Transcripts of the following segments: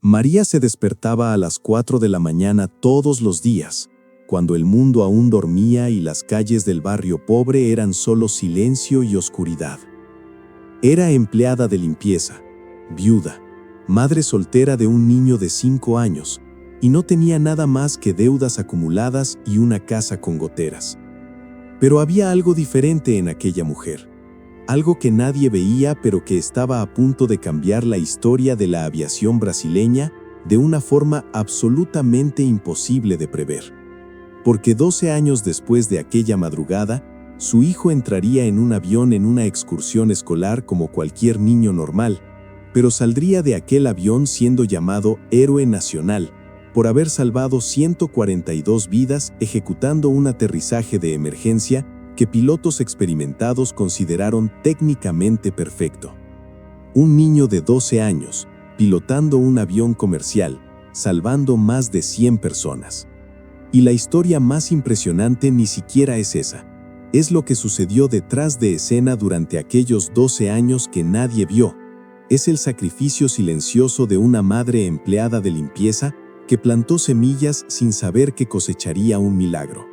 María se despertaba a las 4 de la mañana todos los días, cuando el mundo aún dormía y las calles del barrio pobre eran solo silencio y oscuridad. Era empleada de limpieza, viuda, madre soltera de un niño de 5 años, y no tenía nada más que deudas acumuladas y una casa con goteras. Pero había algo diferente en aquella mujer, algo que nadie veía pero que estaba a punto de cambiar la historia de la aviación brasileña de una forma absolutamente imposible de prever. Porque 12 años después de aquella madrugada, su hijo entraría en un avión en una excursión escolar como cualquier niño normal, pero saldría de aquel avión siendo llamado héroe nacional, por haber salvado 142 vidas ejecutando un aterrizaje de emergencia que pilotos experimentados consideraron técnicamente perfecto. Un niño de 12 años, pilotando un avión comercial, salvando más de 100 personas. Y la historia más impresionante ni siquiera es esa. Es lo que sucedió detrás de escena durante aquellos 12 años que nadie vio. Es el sacrificio silencioso de una madre empleada de limpieza que plantó semillas sin saber que cosecharía un milagro.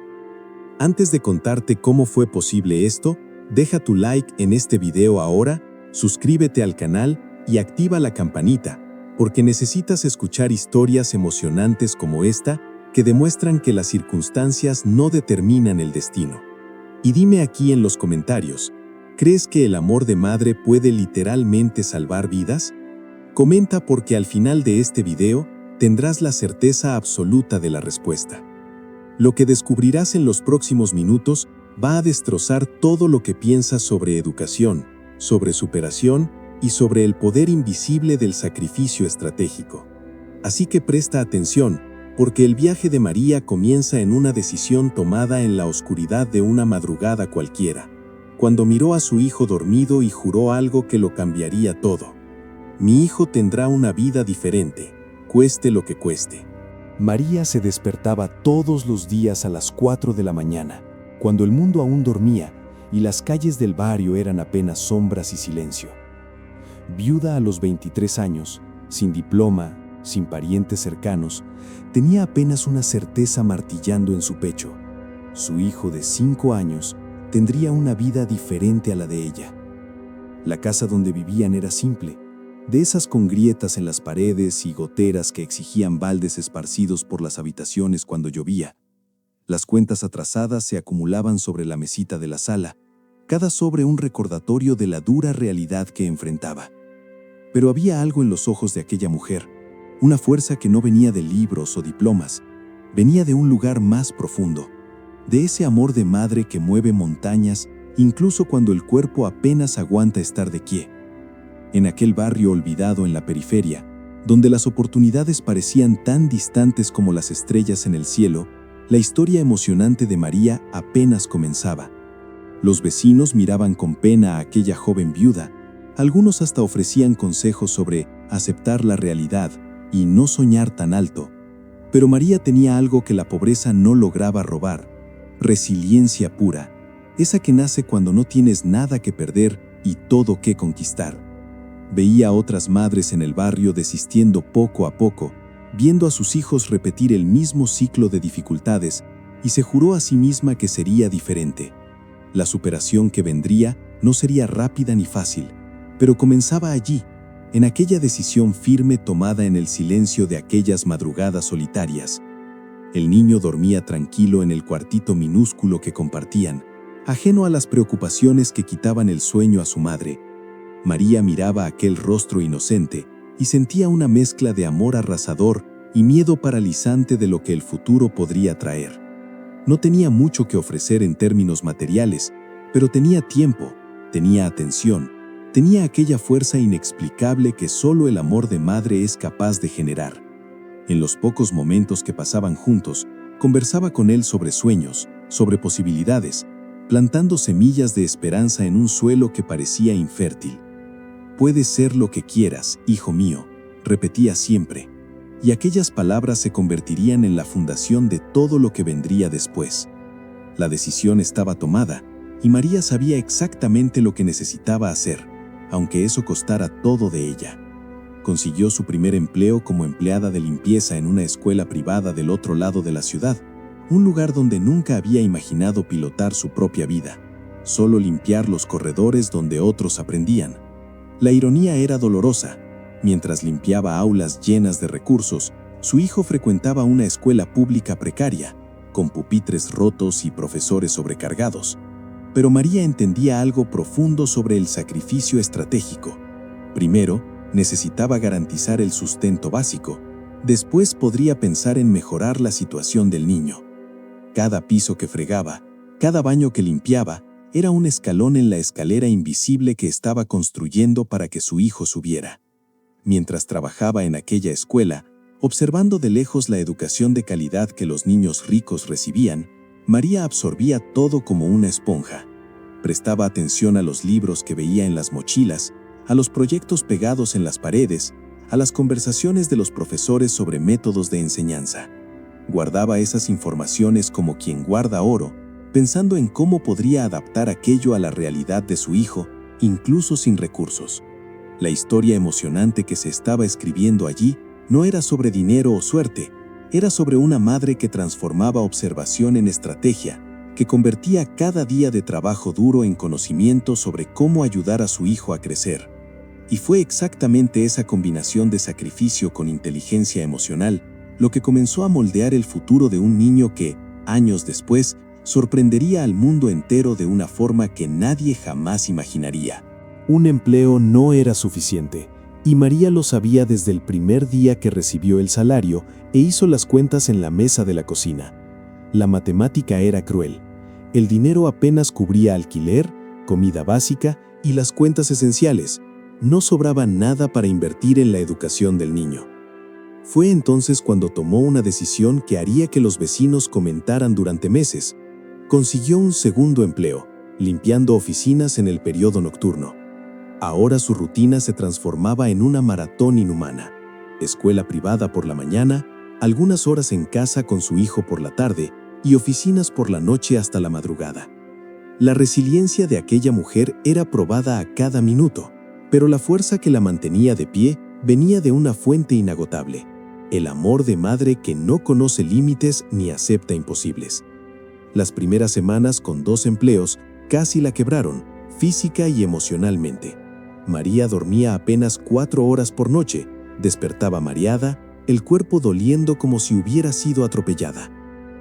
Antes de contarte cómo fue posible esto, deja tu like en este video ahora, suscríbete al canal y activa la campanita, porque necesitas escuchar historias emocionantes como esta que demuestran que las circunstancias no determinan el destino. Y dime aquí en los comentarios, ¿crees que el amor de madre puede literalmente salvar vidas? Comenta porque al final de este video tendrás la certeza absoluta de la respuesta. Lo que descubrirás en los próximos minutos va a destrozar todo lo que piensas sobre educación, sobre superación y sobre el poder invisible del sacrificio estratégico. Así que presta atención, porque el viaje de María comienza en una decisión tomada en la oscuridad de una madrugada cualquiera, cuando miró a su hijo dormido y juró algo que lo cambiaría todo. Mi hijo tendrá una vida diferente, cueste lo que cueste. María se despertaba todos los días a las 4 de la mañana, cuando el mundo aún dormía y las calles del barrio eran apenas sombras y silencio. Viuda a los 23 años, sin diploma, sin parientes cercanos, tenía apenas una certeza martillando en su pecho. Su hijo de 5 años tendría una vida diferente a la de ella. La casa donde vivían era simple, de esas con grietas en las paredes y goteras que exigían baldes esparcidos por las habitaciones cuando llovía. Las cuentas atrasadas se acumulaban sobre la mesita de la sala, cada sobre un recordatorio de la dura realidad que enfrentaba. Pero había algo en los ojos de aquella mujer, una fuerza que no venía de libros o diplomas, venía de un lugar más profundo, de ese amor de madre que mueve montañas incluso cuando el cuerpo apenas aguanta estar de pie. En aquel barrio olvidado en la periferia, donde las oportunidades parecían tan distantes como las estrellas en el cielo, la historia emocionante de María apenas comenzaba. Los vecinos miraban con pena a aquella joven viuda, algunos hasta ofrecían consejos sobre aceptar la realidad y no soñar tan alto. Pero María tenía algo que la pobreza no lograba robar: resiliencia pura, esa que nace cuando no tienes nada que perder y todo que conquistar. Veía a otras madres en el barrio desistiendo poco a poco, viendo a sus hijos repetir el mismo ciclo de dificultades, y se juró a sí misma que sería diferente. La superación que vendría no sería rápida ni fácil, pero comenzaba allí, en aquella decisión firme tomada en el silencio de aquellas madrugadas solitarias. El niño dormía tranquilo en el cuartito minúsculo que compartían, ajeno a las preocupaciones que quitaban el sueño a su madre. María miraba aquel rostro inocente y sentía una mezcla de amor arrasador y miedo paralizante de lo que el futuro podría traer. No tenía mucho que ofrecer en términos materiales, pero tenía tiempo, tenía atención, tenía aquella fuerza inexplicable que solo el amor de madre es capaz de generar. En los pocos momentos que pasaban juntos, conversaba con él sobre sueños, sobre posibilidades, plantando semillas de esperanza en un suelo que parecía infértil. «Puedes ser lo que quieras, hijo mío», repetía siempre, y aquellas palabras se convertirían en la fundación de todo lo que vendría después. La decisión estaba tomada, y María sabía exactamente lo que necesitaba hacer, aunque eso costara todo de ella. Consiguió su primer empleo como empleada de limpieza en una escuela privada del otro lado de la ciudad, un lugar donde nunca había imaginado pilotar su propia vida, solo limpiar los corredores donde otros aprendían. La ironía era dolorosa. Mientras limpiaba aulas llenas de recursos, su hijo frecuentaba una escuela pública precaria, con pupitres rotos y profesores sobrecargados. Pero María entendía algo profundo sobre el sacrificio estratégico. Primero, necesitaba garantizar el sustento básico. Después podría pensar en mejorar la situación del niño. Cada piso que fregaba, cada baño que limpiaba, era un escalón en la escalera invisible que estaba construyendo para que su hijo subiera. Mientras trabajaba en aquella escuela, observando de lejos la educación de calidad que los niños ricos recibían, María absorbía todo como una esponja. Prestaba atención a los libros que veía en las mochilas, a los proyectos pegados en las paredes, a las conversaciones de los profesores sobre métodos de enseñanza. Guardaba esas informaciones como quien guarda oro, pensando en cómo podría adaptar aquello a la realidad de su hijo, incluso sin recursos. La historia emocionante que se estaba escribiendo allí no era sobre dinero o suerte, era sobre una madre que transformaba observación en estrategia, que convertía cada día de trabajo duro en conocimiento sobre cómo ayudar a su hijo a crecer. Y fue exactamente esa combinación de sacrificio con inteligencia emocional lo que comenzó a moldear el futuro de un niño que, años después, sorprendería al mundo entero de una forma que nadie jamás imaginaría. Un empleo no era suficiente, y María lo sabía desde el primer día que recibió el salario e hizo las cuentas en la mesa de la cocina. La matemática era cruel. El dinero apenas cubría alquiler, comida básica y las cuentas esenciales. No sobraba nada para invertir en la educación del niño. Fue entonces cuando tomó una decisión que haría que los vecinos comentaran durante meses. Consiguió un segundo empleo, limpiando oficinas en el periodo nocturno. Ahora su rutina se transformaba en una maratón inhumana. Escuela privada por la mañana, algunas horas en casa con su hijo por la tarde y oficinas por la noche hasta la madrugada. La resiliencia de aquella mujer era probada a cada minuto, pero la fuerza que la mantenía de pie venía de una fuente inagotable: el amor de madre que no conoce límites ni acepta imposibles. Las primeras semanas con 2 empleos casi la quebraron, física y emocionalmente. María dormía apenas 4 horas por noche, despertaba mareada, el cuerpo doliendo como si hubiera sido atropellada.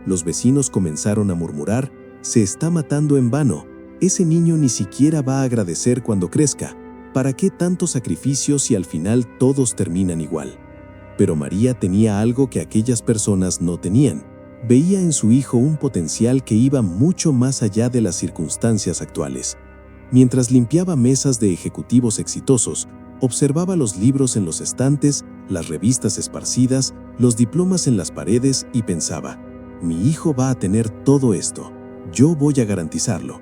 Los vecinos comenzaron a murmurar: «Se está matando en vano, ese niño ni siquiera va a agradecer cuando crezca. ¿Para qué tanto sacrificio si al final todos terminan igual?». Pero María tenía algo que aquellas personas no tenían. Veía en su hijo un potencial que iba mucho más allá de las circunstancias actuales. Mientras limpiaba mesas de ejecutivos exitosos, observaba los libros en los estantes, las revistas esparcidas, los diplomas en las paredes y pensaba: «Mi hijo va a tener todo esto. Yo voy a garantizarlo».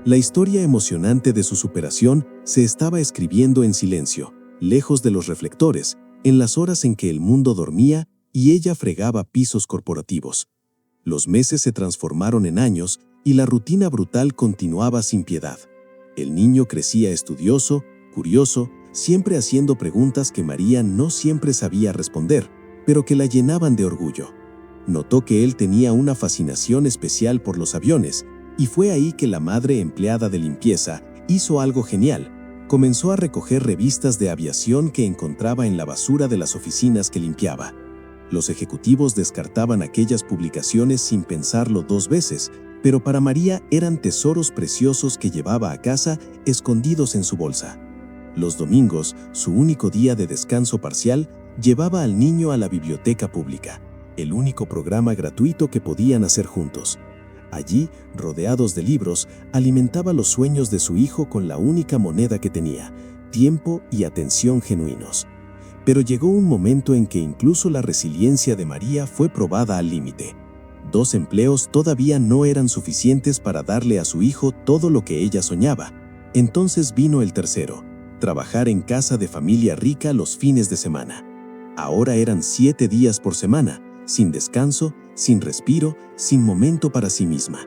La historia emocionante de su superación se estaba escribiendo en silencio, lejos de los reflectores, en las horas en que el mundo dormía y ella fregaba pisos corporativos. Los meses se transformaron en años y la rutina brutal continuaba sin piedad. El niño crecía estudioso, curioso, siempre haciendo preguntas que María no siempre sabía responder, pero que la llenaban de orgullo. Notó que él tenía una fascinación especial por los aviones, y fue ahí que la madre empleada de limpieza hizo algo genial. Comenzó a recoger revistas de aviación que encontraba en la basura de las oficinas que limpiaba. Los ejecutivos descartaban aquellas publicaciones sin pensarlo 2 veces, pero para María eran tesoros preciosos que llevaba a casa escondidos en su bolsa. Los domingos, su único día de descanso parcial, llevaba al niño a la biblioteca pública, el único programa gratuito que podían hacer juntos. Allí, rodeados de libros, alimentaba los sueños de su hijo con la única moneda que tenía: tiempo y atención genuinos. Pero llegó un momento en que incluso la resiliencia de María fue probada al límite. 2 empleos todavía no eran suficientes para darle a su hijo todo lo que ella soñaba. Entonces vino el tercero: trabajar en casa de familia rica los fines de semana. Ahora eran 7 días por semana, sin descanso, sin respiro, sin momento para sí misma.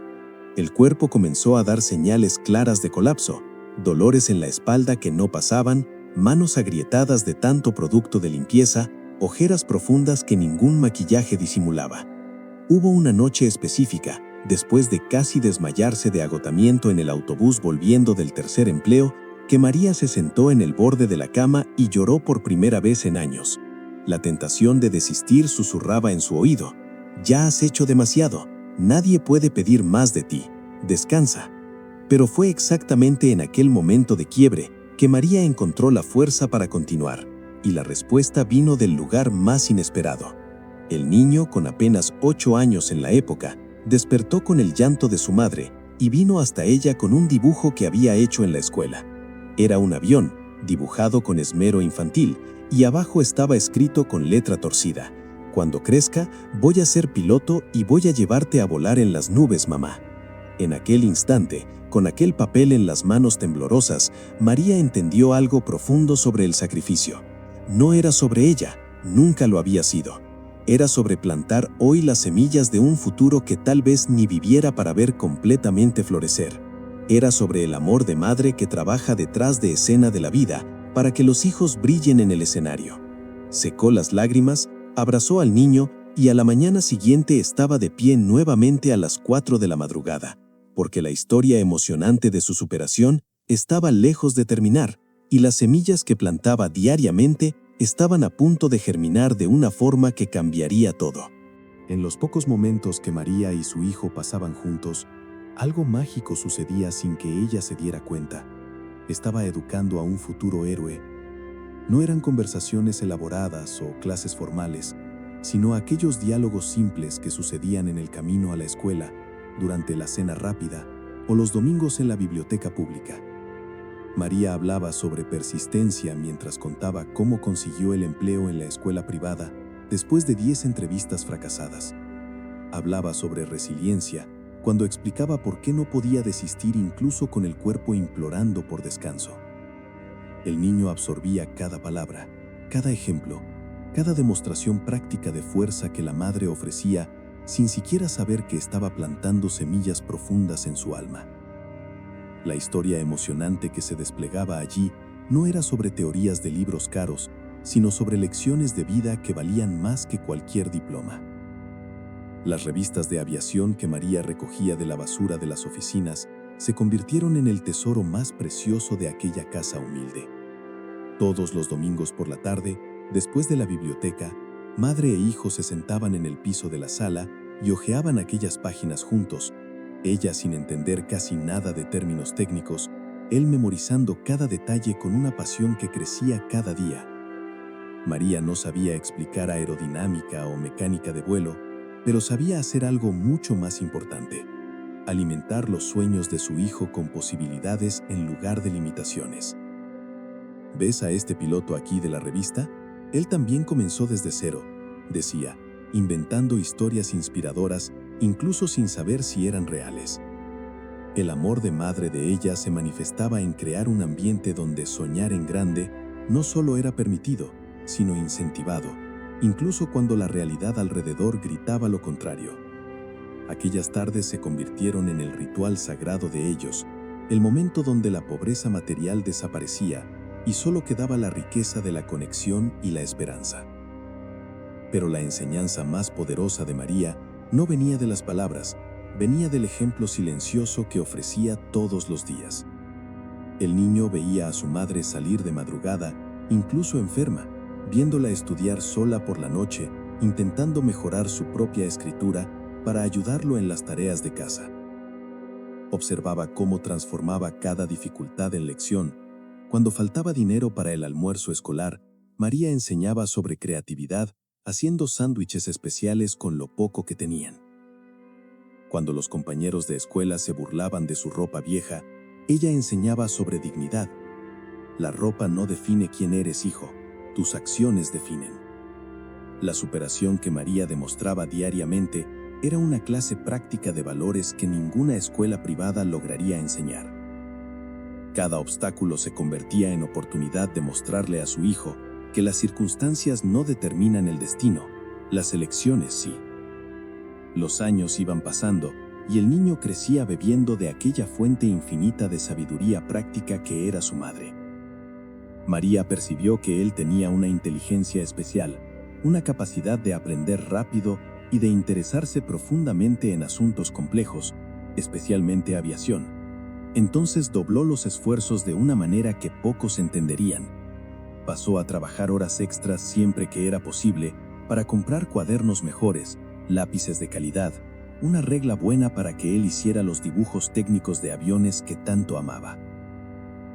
El cuerpo comenzó a dar señales claras de colapso: dolores en la espalda que no pasaban, manos agrietadas de tanto producto de limpieza, ojeras profundas que ningún maquillaje disimulaba. Hubo una noche específica, después de casi desmayarse de agotamiento en el autobús volviendo del tercer empleo, que María se sentó en el borde de la cama y lloró por primera vez en años. La tentación de desistir susurraba en su oído: «Ya has hecho demasiado, nadie puede pedir más de ti, descansa». Pero fue exactamente en aquel momento de quiebre que María encontró la fuerza para continuar, y la respuesta vino del lugar más inesperado. El niño, con apenas 8 años en la época, despertó con el llanto de su madre y vino hasta ella con un dibujo que había hecho en la escuela. Era un avión, dibujado con esmero infantil, y abajo estaba escrito con letra torcida: «Cuando crezca, voy a ser piloto y voy a llevarte a volar en las nubes, mamá». En aquel instante, con aquel papel en las manos temblorosas, María entendió algo profundo sobre el sacrificio. No era sobre ella, nunca lo había sido. Era sobre plantar hoy las semillas de un futuro que tal vez ni viviera para ver completamente florecer. Era sobre el amor de madre que trabaja detrás de escena de la vida para que los hijos brillen en el escenario. Secó las lágrimas, abrazó al niño y a la mañana siguiente estaba de pie nuevamente a las 4 de la madrugada, porque la historia emocionante de su superación estaba lejos de terminar y las semillas que plantaba diariamente estaban a punto de germinar de una forma que cambiaría todo. En los pocos momentos que María y su hijo pasaban juntos, algo mágico sucedía sin que ella se diera cuenta. Estaba educando a un futuro héroe. No eran conversaciones elaboradas o clases formales, sino aquellos diálogos simples que sucedían en el camino a la escuela, durante la cena rápida o los domingos en la biblioteca pública. María hablaba sobre persistencia mientras contaba cómo consiguió el empleo en la escuela privada después de 10 entrevistas fracasadas. Hablaba sobre resiliencia cuando explicaba por qué no podía desistir incluso con el cuerpo implorando por descanso. El niño absorbía cada palabra, cada ejemplo, cada demostración práctica de fuerza que la madre ofrecía sin siquiera saber que estaba plantando semillas profundas en su alma. La historia emocionante que se desplegaba allí no era sobre teorías de libros caros, sino sobre lecciones de vida que valían más que cualquier diploma. Las revistas de aviación que María recogía de la basura de las oficinas se convirtieron en el tesoro más precioso de aquella casa humilde. Todos los domingos por la tarde, después de la biblioteca, madre e hijo se sentaban en el piso de la sala y hojeaban aquellas páginas juntos, ella sin entender casi nada de términos técnicos, él memorizando cada detalle con una pasión que crecía cada día. María no sabía explicar aerodinámica o mecánica de vuelo, pero sabía hacer algo mucho más importante: alimentar los sueños de su hijo con posibilidades en lugar de limitaciones. ¿Ves a este piloto aquí de la revista? Él también comenzó desde cero, decía, inventando historias inspiradoras, incluso sin saber si eran reales. El amor de madre de ella se manifestaba en crear un ambiente donde soñar en grande no solo era permitido, sino incentivado, incluso cuando la realidad alrededor gritaba lo contrario. Aquellas tardes se convirtieron en el ritual sagrado de ellos, el momento donde la pobreza material desaparecía y solo quedaba la riqueza de la conexión y la esperanza. Pero la enseñanza más poderosa de María no venía de las palabras, venía del ejemplo silencioso que ofrecía todos los días. El niño veía a su madre salir de madrugada, incluso enferma, viéndola estudiar sola por la noche, intentando mejorar su propia escritura para ayudarlo en las tareas de casa. Observaba cómo transformaba cada dificultad en lección. Cuando faltaba dinero para el almuerzo escolar, María enseñaba sobre creatividad, haciendo sándwiches especiales con lo poco que tenían. Cuando los compañeros de escuela se burlaban de su ropa vieja, ella enseñaba sobre dignidad. La ropa no define quién eres, hijo, tus acciones definen. La superación que María demostraba diariamente era una clase práctica de valores que ninguna escuela privada lograría enseñar. Cada obstáculo se convertía en oportunidad de mostrarle a su hijo que las circunstancias no determinan el destino, las elecciones sí. Los años iban pasando y el niño crecía bebiendo de aquella fuente infinita de sabiduría práctica que era su madre. María percibió que él tenía una inteligencia especial, una capacidad de aprender rápido y de interesarse profundamente en asuntos complejos, especialmente aviación. Entonces dobló los esfuerzos de una manera que pocos entenderían. Pasó a trabajar horas extras siempre que era posible para comprar cuadernos mejores, lápices de calidad, una regla buena para que él hiciera los dibujos técnicos de aviones que tanto amaba.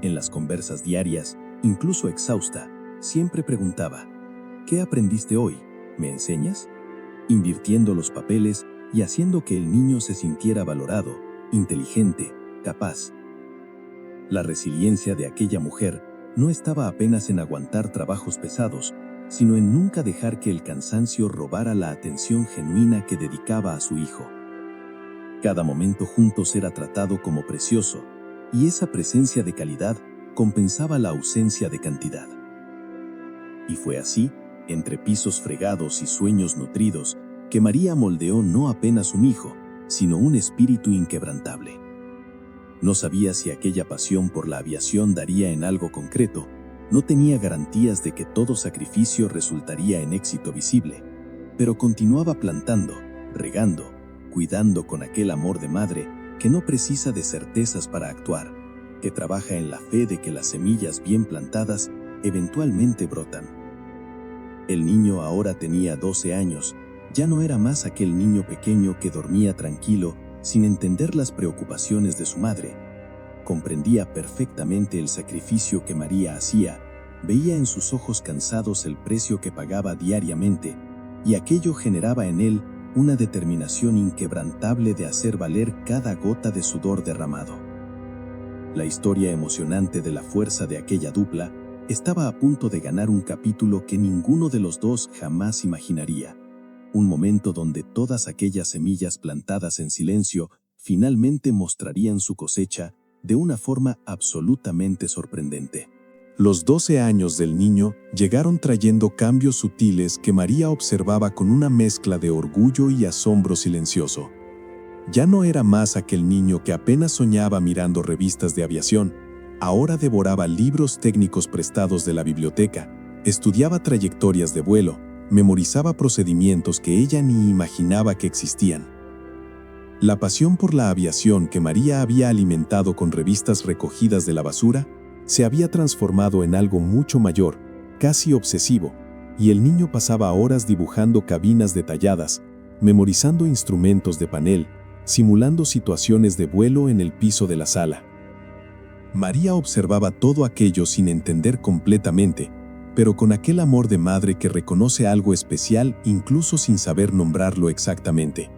En las conversas diarias, incluso exhausta, siempre preguntaba: ¿qué aprendiste hoy? ¿Me enseñas? Invirtiendo los papeles y haciendo que el niño se sintiera valorado, inteligente, capaz. La resiliencia de aquella mujer no estaba apenas en aguantar trabajos pesados, sino en nunca dejar que el cansancio robara la atención genuina que dedicaba a su hijo. Cada momento juntos era tratado como precioso, y esa presencia de calidad compensaba la ausencia de cantidad. Y fue así, entre pisos fregados y sueños nutridos, que María moldeó no apenas un hijo, sino un espíritu inquebrantable. No sabía si aquella pasión por la aviación daría en algo concreto, no tenía garantías de que todo sacrificio resultaría en éxito visible, pero continuaba plantando, regando, cuidando con aquel amor de madre que no precisa de certezas para actuar, que trabaja en la fe de que las semillas bien plantadas eventualmente brotan. El niño ahora tenía 12 años, ya no era más aquel niño pequeño que dormía tranquilo sin entender las preocupaciones de su madre. Comprendía perfectamente el sacrificio que María hacía, veía en sus ojos cansados el precio que pagaba diariamente, y aquello generaba en él una determinación inquebrantable de hacer valer cada gota de sudor derramado. La historia emocionante de la fuerza de aquella dupla estaba a punto de ganar un capítulo que ninguno de los dos jamás imaginaría. Un momento donde todas aquellas semillas plantadas en silencio finalmente mostrarían su cosecha de una forma absolutamente sorprendente. Los 12 años del niño llegaron trayendo cambios sutiles que María observaba con una mezcla de orgullo y asombro silencioso. Ya no era más aquel niño que apenas soñaba mirando revistas de aviación. Ahora devoraba libros técnicos prestados de la biblioteca, estudiaba trayectorias de vuelo, memorizaba procedimientos que ella ni imaginaba que existían. La pasión por la aviación que María había alimentado con revistas recogidas de la basura se había transformado en algo mucho mayor, casi obsesivo, y el niño pasaba horas dibujando cabinas detalladas, memorizando instrumentos de panel, simulando situaciones de vuelo en el piso de la sala. María observaba todo aquello sin entender completamente, pero con aquel amor de madre que reconoce algo especial incluso sin saber nombrarlo exactamente.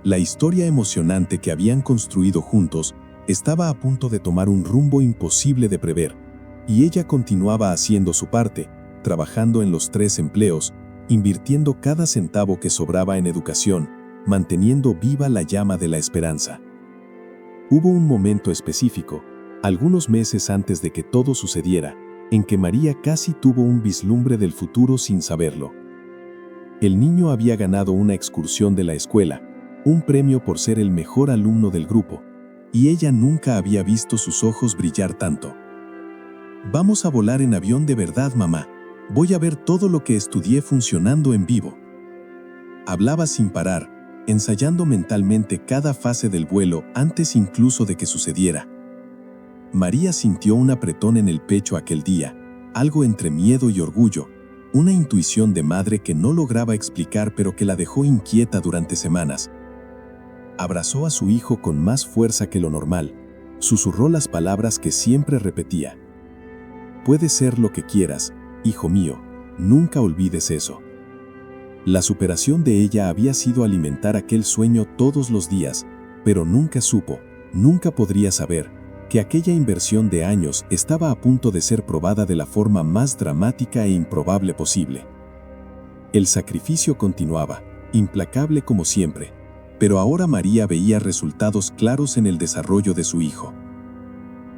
La historia emocionante que habían construido juntos estaba a punto de tomar un rumbo imposible de prever, y ella continuaba haciendo su parte, trabajando en los 3 empleos, invirtiendo cada centavo que sobraba en educación, manteniendo viva la llama de la esperanza. Hubo un momento específico, algunos meses antes de que todo sucediera, en que María casi tuvo un vislumbre del futuro sin saberlo. El niño había ganado una excursión de la escuela, un premio por ser el mejor alumno del grupo, y ella nunca había visto sus ojos brillar tanto. «Vamos a volar en avión de verdad, mamá. Voy a ver todo lo que estudié funcionando en vivo». Hablaba sin parar, ensayando mentalmente cada fase del vuelo antes incluso de que sucediera. María sintió un apretón en el pecho aquel día, algo entre miedo y orgullo, una intuición de madre que no lograba explicar pero que la dejó inquieta durante semanas. Abrazó a su hijo con más fuerza que lo normal, susurró las palabras que siempre repetía. «Puedes ser lo que quieras, hijo mío, nunca olvides eso». La superación de ella había sido alimentar aquel sueño todos los días, pero nunca supo, nunca podría saber, que aquella inversión de años estaba a punto de ser probada de la forma más dramática e improbable posible. El sacrificio continuaba, implacable como siempre, pero ahora María veía resultados claros en el desarrollo de su hijo.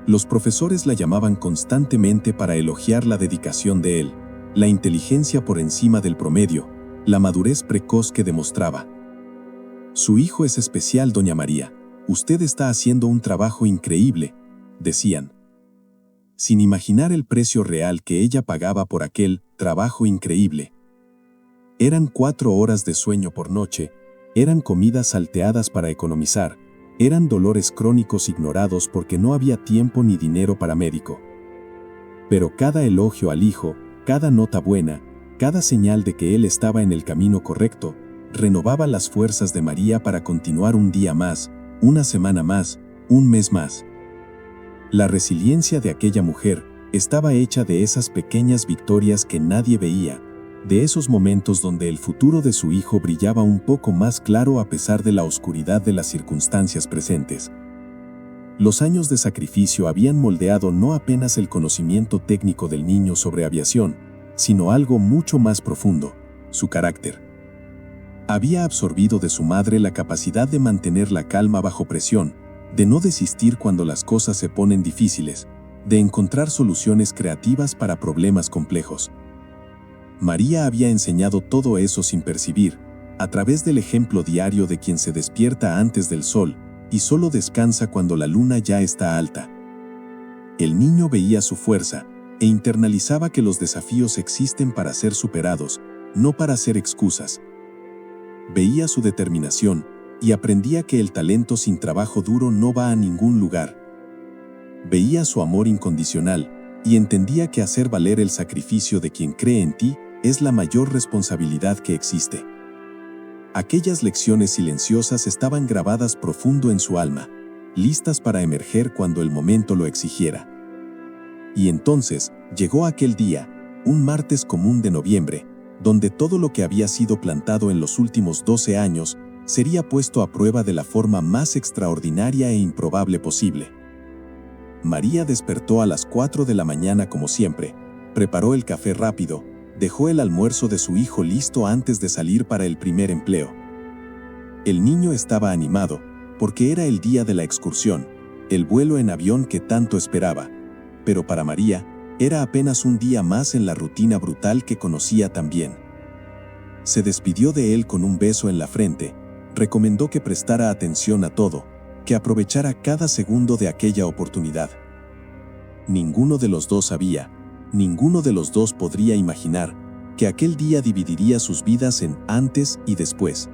Los profesores la llamaban constantemente para elogiar la dedicación de él, la inteligencia por encima del promedio, la madurez precoz que demostraba. «Su hijo es especial, doña María. Usted está haciendo un trabajo increíble», decían. sin imaginar el precio real que ella pagaba por aquel trabajo increíble. Eran 4 horas de sueño por noche, eran comidas salteadas para economizar, eran dolores crónicos ignorados porque no había tiempo ni dinero para médico. Pero cada elogio al hijo, cada nota buena, cada señal de que él estaba en el camino correcto, renovaba las fuerzas de María para continuar un día más, una semana más, un mes más. La resiliencia de aquella mujer estaba hecha de esas pequeñas victorias que nadie veía, de esos momentos donde el futuro de su hijo brillaba un poco más claro a pesar de la oscuridad de las circunstancias presentes. Los años de sacrificio habían moldeado no apenas el conocimiento técnico del niño sobre aviación, sino algo mucho más profundo, su carácter. Había absorbido de su madre la capacidad de mantener la calma bajo presión, de no desistir cuando las cosas se ponen difíciles, de encontrar soluciones creativas para problemas complejos. María había enseñado todo eso sin percibir, a través del ejemplo diario de quien se despierta antes del sol y solo descansa cuando la luna ya está alta. El niño veía su fuerza e internalizaba que los desafíos existen para ser superados, no para ser excusas. Veía su determinación y aprendía que el talento sin trabajo duro no va a ningún lugar. Veía su amor incondicional y entendía que hacer valer el sacrificio de quien cree en ti es la mayor responsabilidad que existe. Aquellas lecciones silenciosas estaban grabadas profundo en su alma, listas para emerger cuando el momento lo exigiera. Y entonces llegó aquel día, un martes común de noviembre, donde todo lo que había sido plantado en los últimos 12 años sería puesto a prueba de la forma más extraordinaria e improbable posible. María despertó a las 4 de la mañana como siempre, preparó el café rápido, dejó el almuerzo de su hijo listo antes de salir para el primer empleo. El niño estaba animado, porque era el día de la excursión, el vuelo en avión que tanto esperaba, pero para María era apenas un día más en la rutina brutal que conocía tan bien. Se despidió de él con un beso en la frente, recomendó que prestara atención a todo, que aprovechara cada segundo de aquella oportunidad. Ninguno de los dos sabía, ninguno de los dos podría imaginar que aquel día dividiría sus vidas en antes y después.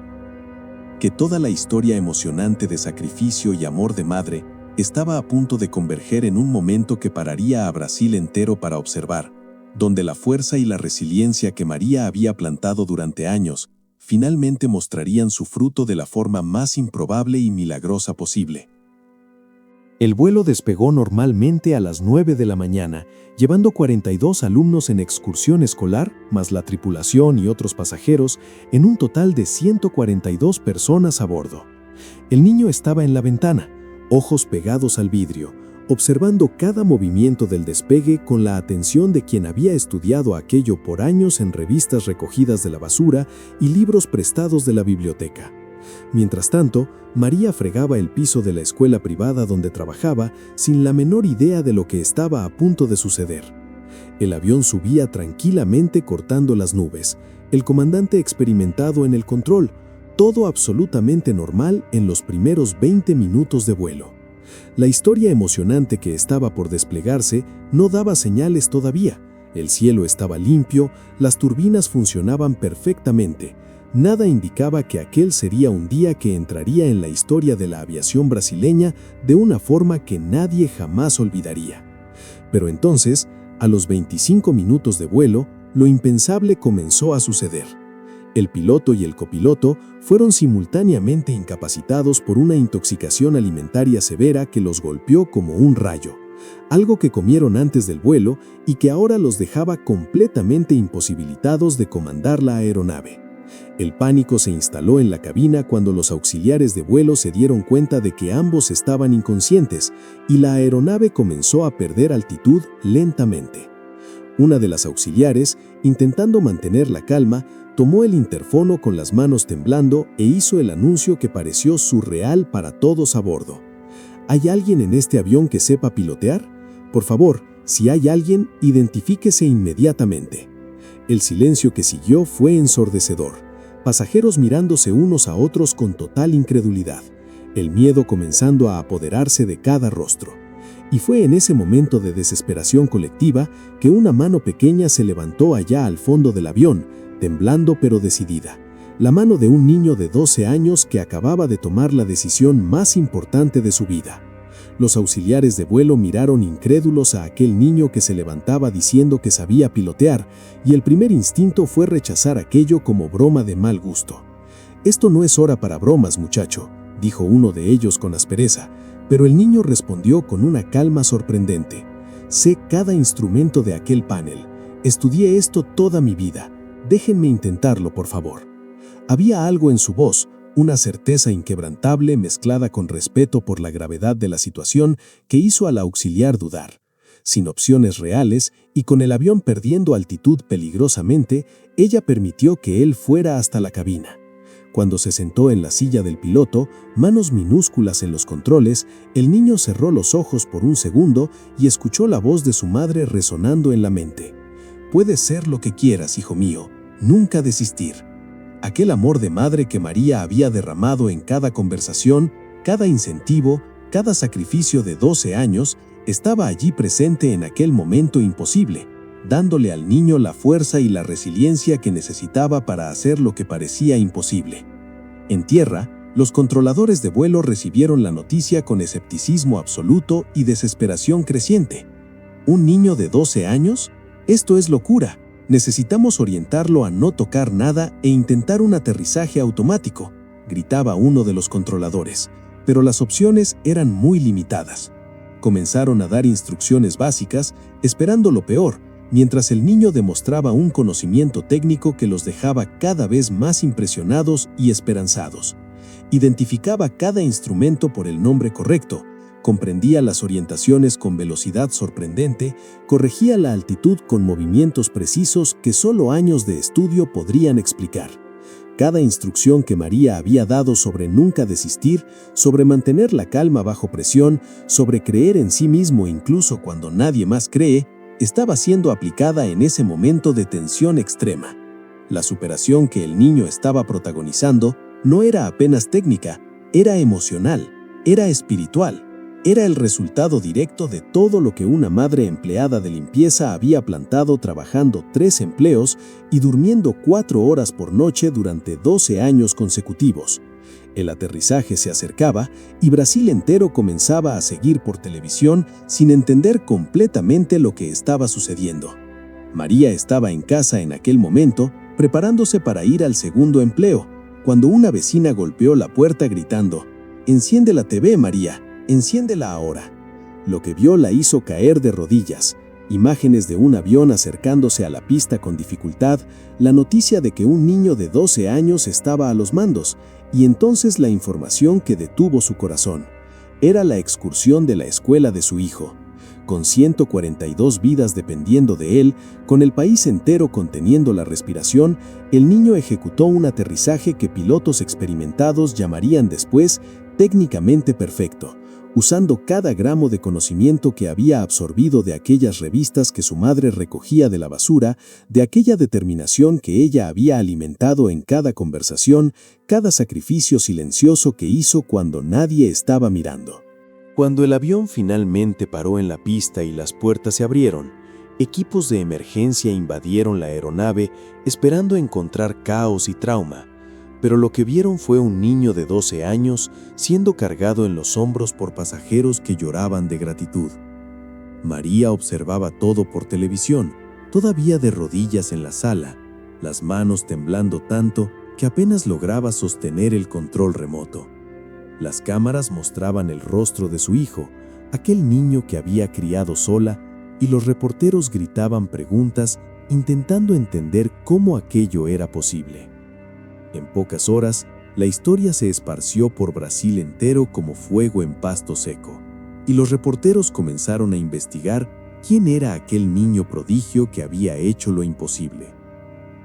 Que toda la historia emocionante de sacrificio y amor de madre estaba a punto de converger en un momento que pararía a Brasil entero para observar, donde la fuerza y la resiliencia que María había plantado durante años finalmente mostrarían su fruto de la forma más improbable y milagrosa posible. El vuelo despegó normalmente a las 9 de la mañana, llevando 42 alumnos en excursión escolar, más la tripulación y otros pasajeros, en un total de 142 personas a bordo. El niño estaba en la ventana, ojos pegados al vidrio, observando cada movimiento del despegue con la atención de quien había estudiado aquello por años en revistas recogidas de la basura y libros prestados de la biblioteca. Mientras tanto, María fregaba el piso de la escuela privada donde trabajaba sin la menor idea de lo que estaba a punto de suceder. El avión subía tranquilamente cortando las nubes, el comandante experimentado en el control, todo absolutamente normal en los primeros 20 minutos de vuelo. La historia emocionante que estaba por desplegarse no daba señales todavía. El cielo estaba limpio, las turbinas funcionaban perfectamente. Nada indicaba que aquel sería un día que entraría en la historia de la aviación brasileña de una forma que nadie jamás olvidaría. Pero entonces, a los 25 minutos de vuelo, lo impensable comenzó a suceder. El piloto y el copiloto fueron simultáneamente incapacitados por una intoxicación alimentaria severa que los golpeó como un rayo, algo que comieron antes del vuelo y que ahora los dejaba completamente imposibilitados de comandar la aeronave. El pánico se instaló en la cabina cuando los auxiliares de vuelo se dieron cuenta de que ambos estaban inconscientes y la aeronave comenzó a perder altitud lentamente. Una de las auxiliares, intentando mantener la calma, tomó el interfono con las manos temblando e hizo el anuncio que pareció surreal para todos a bordo. ¿Hay alguien en este avión que sepa pilotear? Por favor, si hay alguien, identifíquese inmediatamente. El silencio que siguió fue ensordecedor. Pasajeros mirándose unos a otros con total incredulidad, el miedo comenzando a apoderarse de cada rostro. Y fue en ese momento de desesperación colectiva que una mano pequeña se levantó allá al fondo del avión, temblando pero decidida. La mano de un niño de 12 años que acababa de tomar la decisión más importante de su vida. Los auxiliares de vuelo miraron incrédulos a aquel niño que se levantaba diciendo que sabía pilotear, y el primer instinto fue rechazar aquello como broma de mal gusto. «Esto no es hora para bromas, muchacho», dijo uno de ellos con aspereza, pero el niño respondió con una calma sorprendente. «Sé cada instrumento de aquel panel. Estudié esto toda mi vida. Déjenme intentarlo, por favor». Había algo en su voz, una certeza inquebrantable mezclada con respeto por la gravedad de la situación que hizo al auxiliar dudar. Sin opciones reales y con el avión perdiendo altitud peligrosamente, ella permitió que él fuera hasta la cabina. Cuando se sentó en la silla del piloto, manos minúsculas en los controles, el niño cerró los ojos por un segundo y escuchó la voz de su madre resonando en la mente. «Puedes ser lo que quieras, hijo mío, nunca desistir». Aquel amor de madre que María había derramado en cada conversación, cada incentivo, cada sacrificio de 12 años, estaba allí presente en aquel momento imposible, dándole al niño la fuerza y la resiliencia que necesitaba para hacer lo que parecía imposible. En tierra, los controladores de vuelo recibieron la noticia con escepticismo absoluto y desesperación creciente. ¿Un niño de 12 años? Esto es locura. Necesitamos orientarlo a no tocar nada e intentar un aterrizaje automático, gritaba uno de los controladores, pero las opciones eran muy limitadas. Comenzaron a dar instrucciones básicas, esperando lo peor, mientras el niño demostraba un conocimiento técnico que los dejaba cada vez más impresionados y esperanzados. Identificaba cada instrumento por el nombre correcto, comprendía las orientaciones con velocidad sorprendente, corregía la altitud con movimientos precisos que solo años de estudio podrían explicar. Cada instrucción que María había dado sobre nunca desistir, sobre mantener la calma bajo presión, sobre creer en sí mismo incluso cuando nadie más cree, estaba siendo aplicada en ese momento de tensión extrema. La superación que el niño estaba protagonizando no era apenas técnica, era emocional, era espiritual. Era el resultado directo de todo lo que una madre empleada de limpieza había plantado trabajando 3 empleos y durmiendo 4 horas por noche durante 12 años consecutivos. El aterrizaje se acercaba y Brasil entero comenzaba a seguir por televisión sin entender completamente lo que estaba sucediendo. María estaba en casa en aquel momento, preparándose para ir al segundo empleo, cuando una vecina golpeó la puerta gritando: «Enciende la TV, María. Enciéndela ahora». Lo que vio la hizo caer de rodillas. Imágenes de un avión acercándose a la pista con dificultad, la noticia de que un niño de 12 años estaba a los mandos, y entonces la información que detuvo su corazón. Era la excursión de la escuela de su hijo. Con 142 vidas dependiendo de él, con el país entero conteniendo la respiración, el niño ejecutó un aterrizaje que pilotos experimentados llamarían después técnicamente perfecto, usando cada gramo de conocimiento que había absorbido de aquellas revistas que su madre recogía de la basura, de aquella determinación que ella había alimentado en cada conversación, cada sacrificio silencioso que hizo cuando nadie estaba mirando. Cuando el avión finalmente paró en la pista y las puertas se abrieron, equipos de emergencia invadieron la aeronave esperando encontrar caos y trauma. Pero lo que vieron fue un niño de 12 años siendo cargado en los hombros por pasajeros que lloraban de gratitud. María observaba todo por televisión, todavía de rodillas en la sala, las manos temblando tanto que apenas lograba sostener el control remoto. Las cámaras mostraban el rostro de su hijo, aquel niño que había criado sola, y los reporteros gritaban preguntas intentando entender cómo aquello era posible. En pocas horas, la historia se esparció por Brasil entero como fuego en pasto seco, y los reporteros comenzaron a investigar quién era aquel niño prodigio que había hecho lo imposible.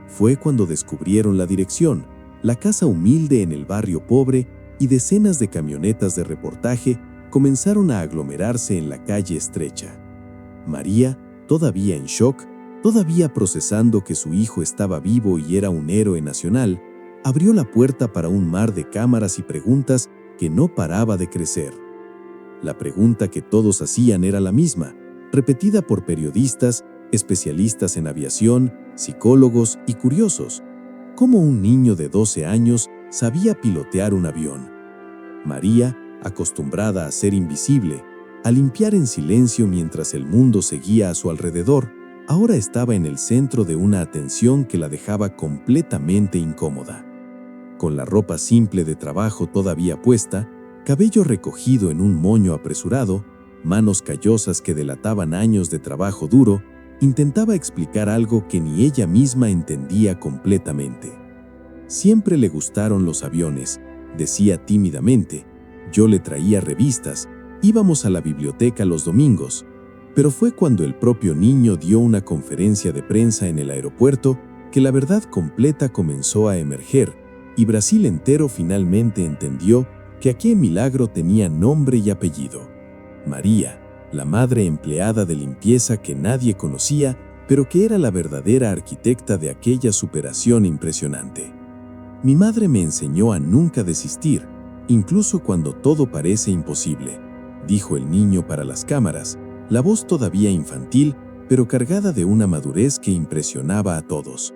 Fue cuando descubrieron la dirección, la casa humilde en el barrio pobre, y decenas de camionetas de reportaje comenzaron a aglomerarse en la calle estrecha. María, todavía en shock, todavía procesando que su hijo estaba vivo y era un héroe nacional, abrió la puerta para un mar de cámaras y preguntas que no paraba de crecer. La pregunta que todos hacían era la misma, repetida por periodistas, especialistas en aviación, psicólogos y curiosos. ¿Cómo un niño de 12 años sabía pilotear un avión? María, acostumbrada a ser invisible, a limpiar en silencio mientras el mundo seguía a su alrededor, ahora estaba en el centro de una atención que la dejaba completamente incómoda. Con la ropa simple de trabajo todavía puesta, cabello recogido en un moño apresurado, manos callosas que delataban años de trabajo duro, intentaba explicar algo que ni ella misma entendía completamente. Siempre le gustaron los aviones, decía tímidamente. Yo le traía revistas, íbamos a la biblioteca los domingos, pero fue cuando el propio niño dio una conferencia de prensa en el aeropuerto que la verdad completa comenzó a emerger y Brasil entero finalmente entendió que aquel milagro tenía nombre y apellido. María, la madre empleada de limpieza que nadie conocía, pero que era la verdadera arquitecta de aquella superación impresionante. Mi madre me enseñó a nunca desistir, incluso cuando todo parece imposible, dijo el niño para las cámaras, la voz todavía infantil, pero cargada de una madurez que impresionaba a todos.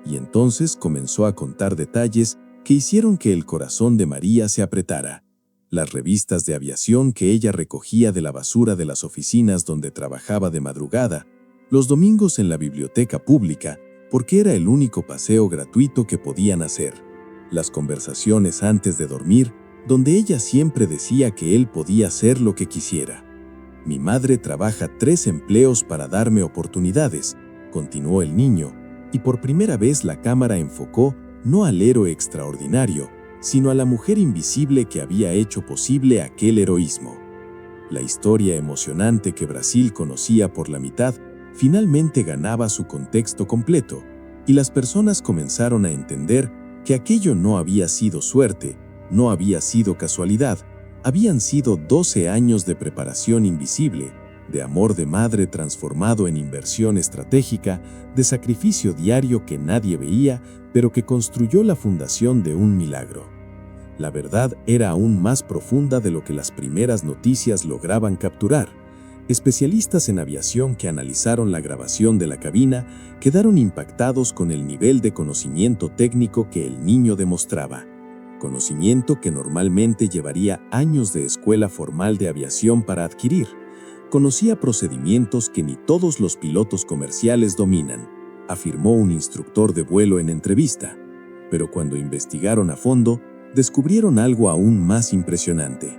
Y entonces comenzó a contar detalles que hicieron que el corazón de María se apretara. Las revistas de aviación que ella recogía de la basura de las oficinas donde trabajaba de madrugada, los domingos en la biblioteca pública, porque era el único paseo gratuito que podían hacer. Las conversaciones antes de dormir, donde ella siempre decía que él podía hacer lo que quisiera. Mi madre trabaja 3 empleos para darme oportunidades, continuó el niño, y por primera vez la cámara enfocó no al héroe extraordinario, sino a la mujer invisible que había hecho posible aquel heroísmo. La historia emocionante que Brasil conocía por la mitad finalmente ganaba su contexto completo, y las personas comenzaron a entender que aquello no había sido suerte, no había sido casualidad, habían sido 12 años de preparación invisible, de amor de madre transformado en inversión estratégica, de sacrificio diario que nadie veía, pero que construyó la fundación de un milagro. La verdad era aún más profunda de lo que las primeras noticias lograban capturar. Especialistas en aviación que analizaron la grabación de la cabina quedaron impactados con el nivel de conocimiento técnico que el niño demostraba. Conocimiento que normalmente llevaría años de escuela formal de aviación para adquirir. Conocía procedimientos que ni todos los pilotos comerciales dominan, afirmó un instructor de vuelo en entrevista. Pero cuando investigaron a fondo, descubrieron algo aún más impresionante.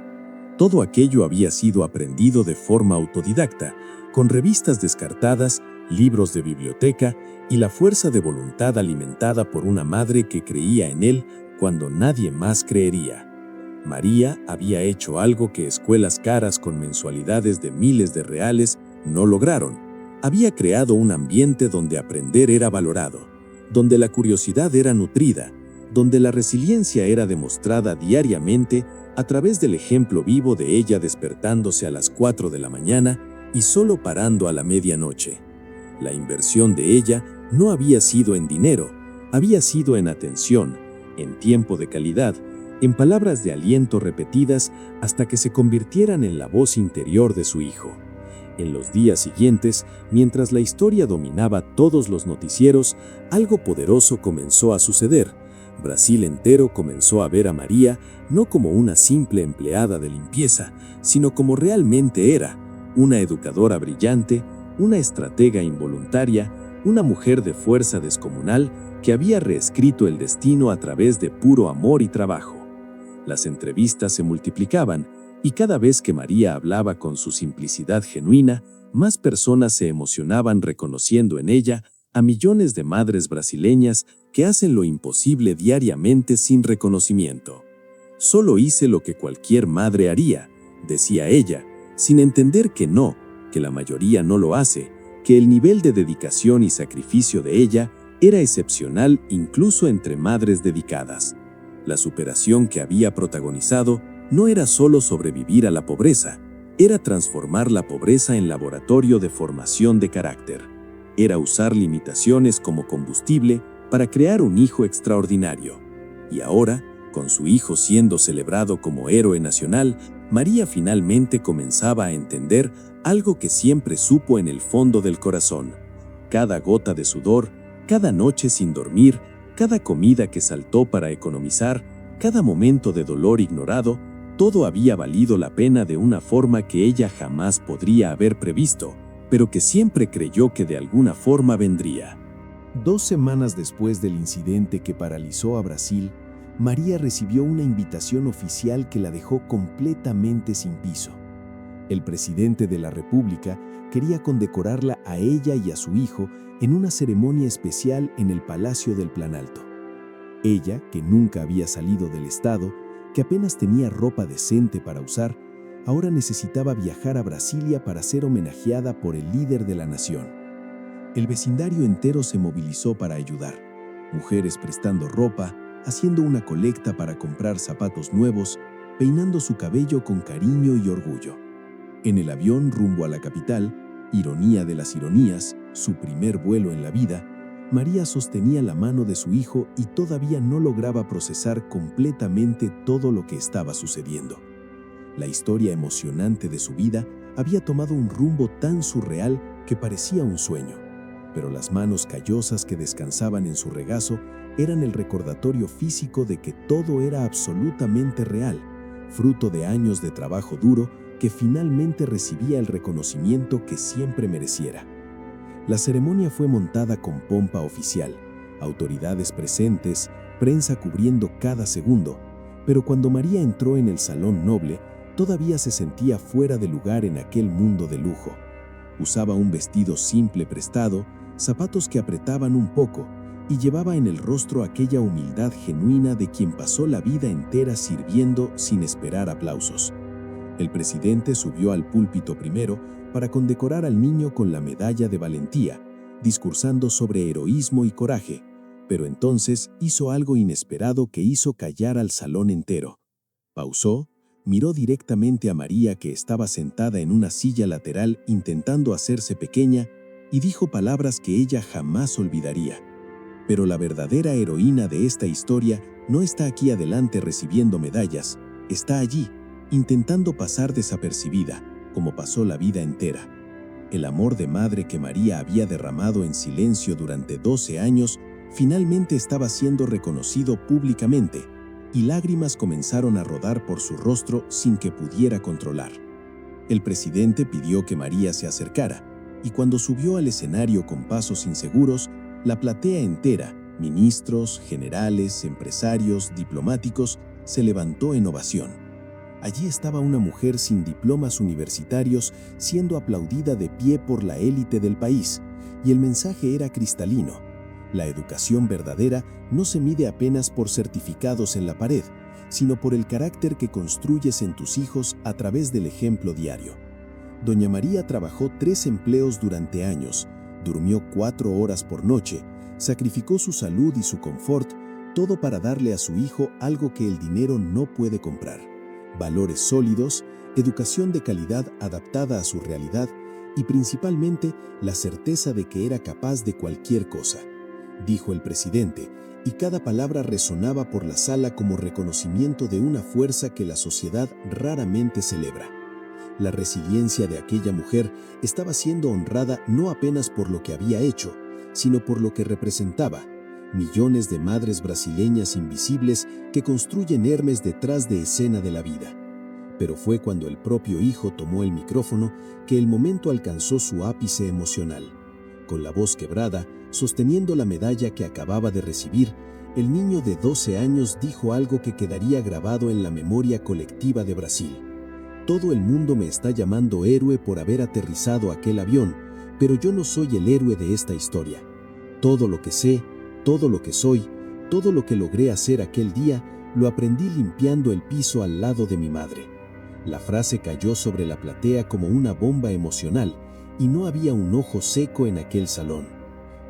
Todo aquello había sido aprendido de forma autodidacta, con revistas descartadas, libros de biblioteca y la fuerza de voluntad alimentada por una madre que creía en él cuando nadie más creería. María había hecho algo que escuelas caras con mensualidades de miles de reales no lograron. Había creado un ambiente donde aprender era valorado, donde la curiosidad era nutrida, donde la resiliencia era demostrada diariamente a través del ejemplo vivo de ella despertándose a las 4 de la mañana y solo parando a la medianoche. La inversión de ella no había sido en dinero, había sido en atención, en tiempo de calidad, en palabras de aliento repetidas hasta que se convirtieran en la voz interior de su hijo. En los días siguientes, mientras la historia dominaba todos los noticieros, algo poderoso comenzó a suceder. Brasil entero comenzó a ver a María no como una simple empleada de limpieza, sino como realmente era, una educadora brillante, una estratega involuntaria, una mujer de fuerza descomunal que había reescrito el destino a través de puro amor y trabajo. Las entrevistas se multiplicaban, y cada vez que María hablaba con su simplicidad genuina, más personas se emocionaban reconociendo en ella a millones de madres brasileñas que hacen lo imposible diariamente sin reconocimiento. Solo hice lo que cualquier madre haría, decía ella, sin entender que la mayoría no lo hace, que el nivel de dedicación y sacrificio de ella era excepcional incluso entre madres dedicadas. La superación que había protagonizado no era solo sobrevivir a la pobreza, era transformar la pobreza en laboratorio de formación de carácter. Era usar limitaciones como combustible para crear un hijo extraordinario. Y ahora, con su hijo siendo celebrado como héroe nacional, María finalmente comenzaba a entender algo que siempre supo en el fondo del corazón. Cada gota de sudor, cada noche sin dormir, cada comida que saltó para economizar, cada momento de dolor ignorado, todo había valido la pena de una forma que ella jamás podría haber previsto, pero que siempre creyó que de alguna forma vendría. 2 semanas después del incidente que paralizó a Brasil, María recibió una invitación oficial que la dejó completamente sin piso. El presidente de la República quería condecorarla a ella y a su hijo en una ceremonia especial en el Palacio del Planalto. Ella, que nunca había salido del Estado, que apenas tenía ropa decente para usar, ahora necesitaba viajar a Brasilia para ser homenajeada por el líder de la nación. El vecindario entero se movilizó para ayudar. Mujeres prestando ropa, haciendo una colecta para comprar zapatos nuevos, peinando su cabello con cariño y orgullo. En el avión rumbo a la capital, ironía de las ironías, su primer vuelo en la vida, María sostenía la mano de su hijo y todavía no lograba procesar completamente todo lo que estaba sucediendo. La historia emocionante de su vida había tomado un rumbo tan surreal que parecía un sueño, pero las manos callosas que descansaban en su regazo eran el recordatorio físico de que todo era absolutamente real, fruto de años de trabajo duro que finalmente recibía el reconocimiento que siempre mereciera. La ceremonia fue montada con pompa oficial, autoridades presentes, prensa cubriendo cada segundo, pero cuando María entró en el salón noble, todavía se sentía fuera de lugar en aquel mundo de lujo. Usaba un vestido simple prestado, zapatos que apretaban un poco, y llevaba en el rostro aquella humildad genuina de quien pasó la vida entera sirviendo sin esperar aplausos. El presidente subió al púlpito primero para condecorar al niño con la medalla de valentía, discursando sobre heroísmo y coraje, pero entonces hizo algo inesperado que hizo callar al salón entero. Pausó, miró directamente a María, que estaba sentada en una silla lateral intentando hacerse pequeña, y dijo palabras que ella jamás olvidaría. Pero la verdadera heroína de esta historia no está aquí adelante recibiendo medallas, está allí, intentando pasar desapercibida, como pasó la vida entera. El amor de madre que María había derramado en silencio durante 12 años finalmente estaba siendo reconocido públicamente, y lágrimas comenzaron a rodar por su rostro sin que pudiera controlar. El presidente pidió que María se acercara, y cuando subió al escenario con pasos inseguros, la platea entera, ministros, generales, empresarios, diplomáticos, se levantó en ovación. Allí estaba una mujer sin diplomas universitarios siendo aplaudida de pie por la élite del país, y el mensaje era cristalino. La educación verdadera no se mide apenas por certificados en la pared, sino por el carácter que construyes en tus hijos a través del ejemplo diario. Doña María trabajó 3 empleos durante años, durmió 4 horas por noche, sacrificó su salud y su confort, todo para darle a su hijo algo que el dinero no puede comprar: valores sólidos, educación de calidad adaptada a su realidad y principalmente la certeza de que era capaz de cualquier cosa, dijo el presidente, y cada palabra resonaba por la sala como reconocimiento de una fuerza que la sociedad raramente celebra. La resiliencia de aquella mujer estaba siendo honrada no apenas por lo que había hecho, sino por lo que representaba: millones de madres brasileñas invisibles que construyen Hermes detrás de escena de la vida. Pero fue cuando el propio hijo tomó el micrófono que el momento alcanzó su ápice emocional. Con la voz quebrada, sosteniendo la medalla que acababa de recibir, el niño de 12 años dijo algo que quedaría grabado en la memoria colectiva de Brasil. Todo el mundo me está llamando héroe por haber aterrizado aquel avión, pero yo no soy el héroe de esta historia. Todo lo que sé, todo lo que soy, todo lo que logré hacer aquel día, lo aprendí limpiando el piso al lado de mi madre. La frase cayó sobre la platea como una bomba emocional, y no había un ojo seco en aquel salón.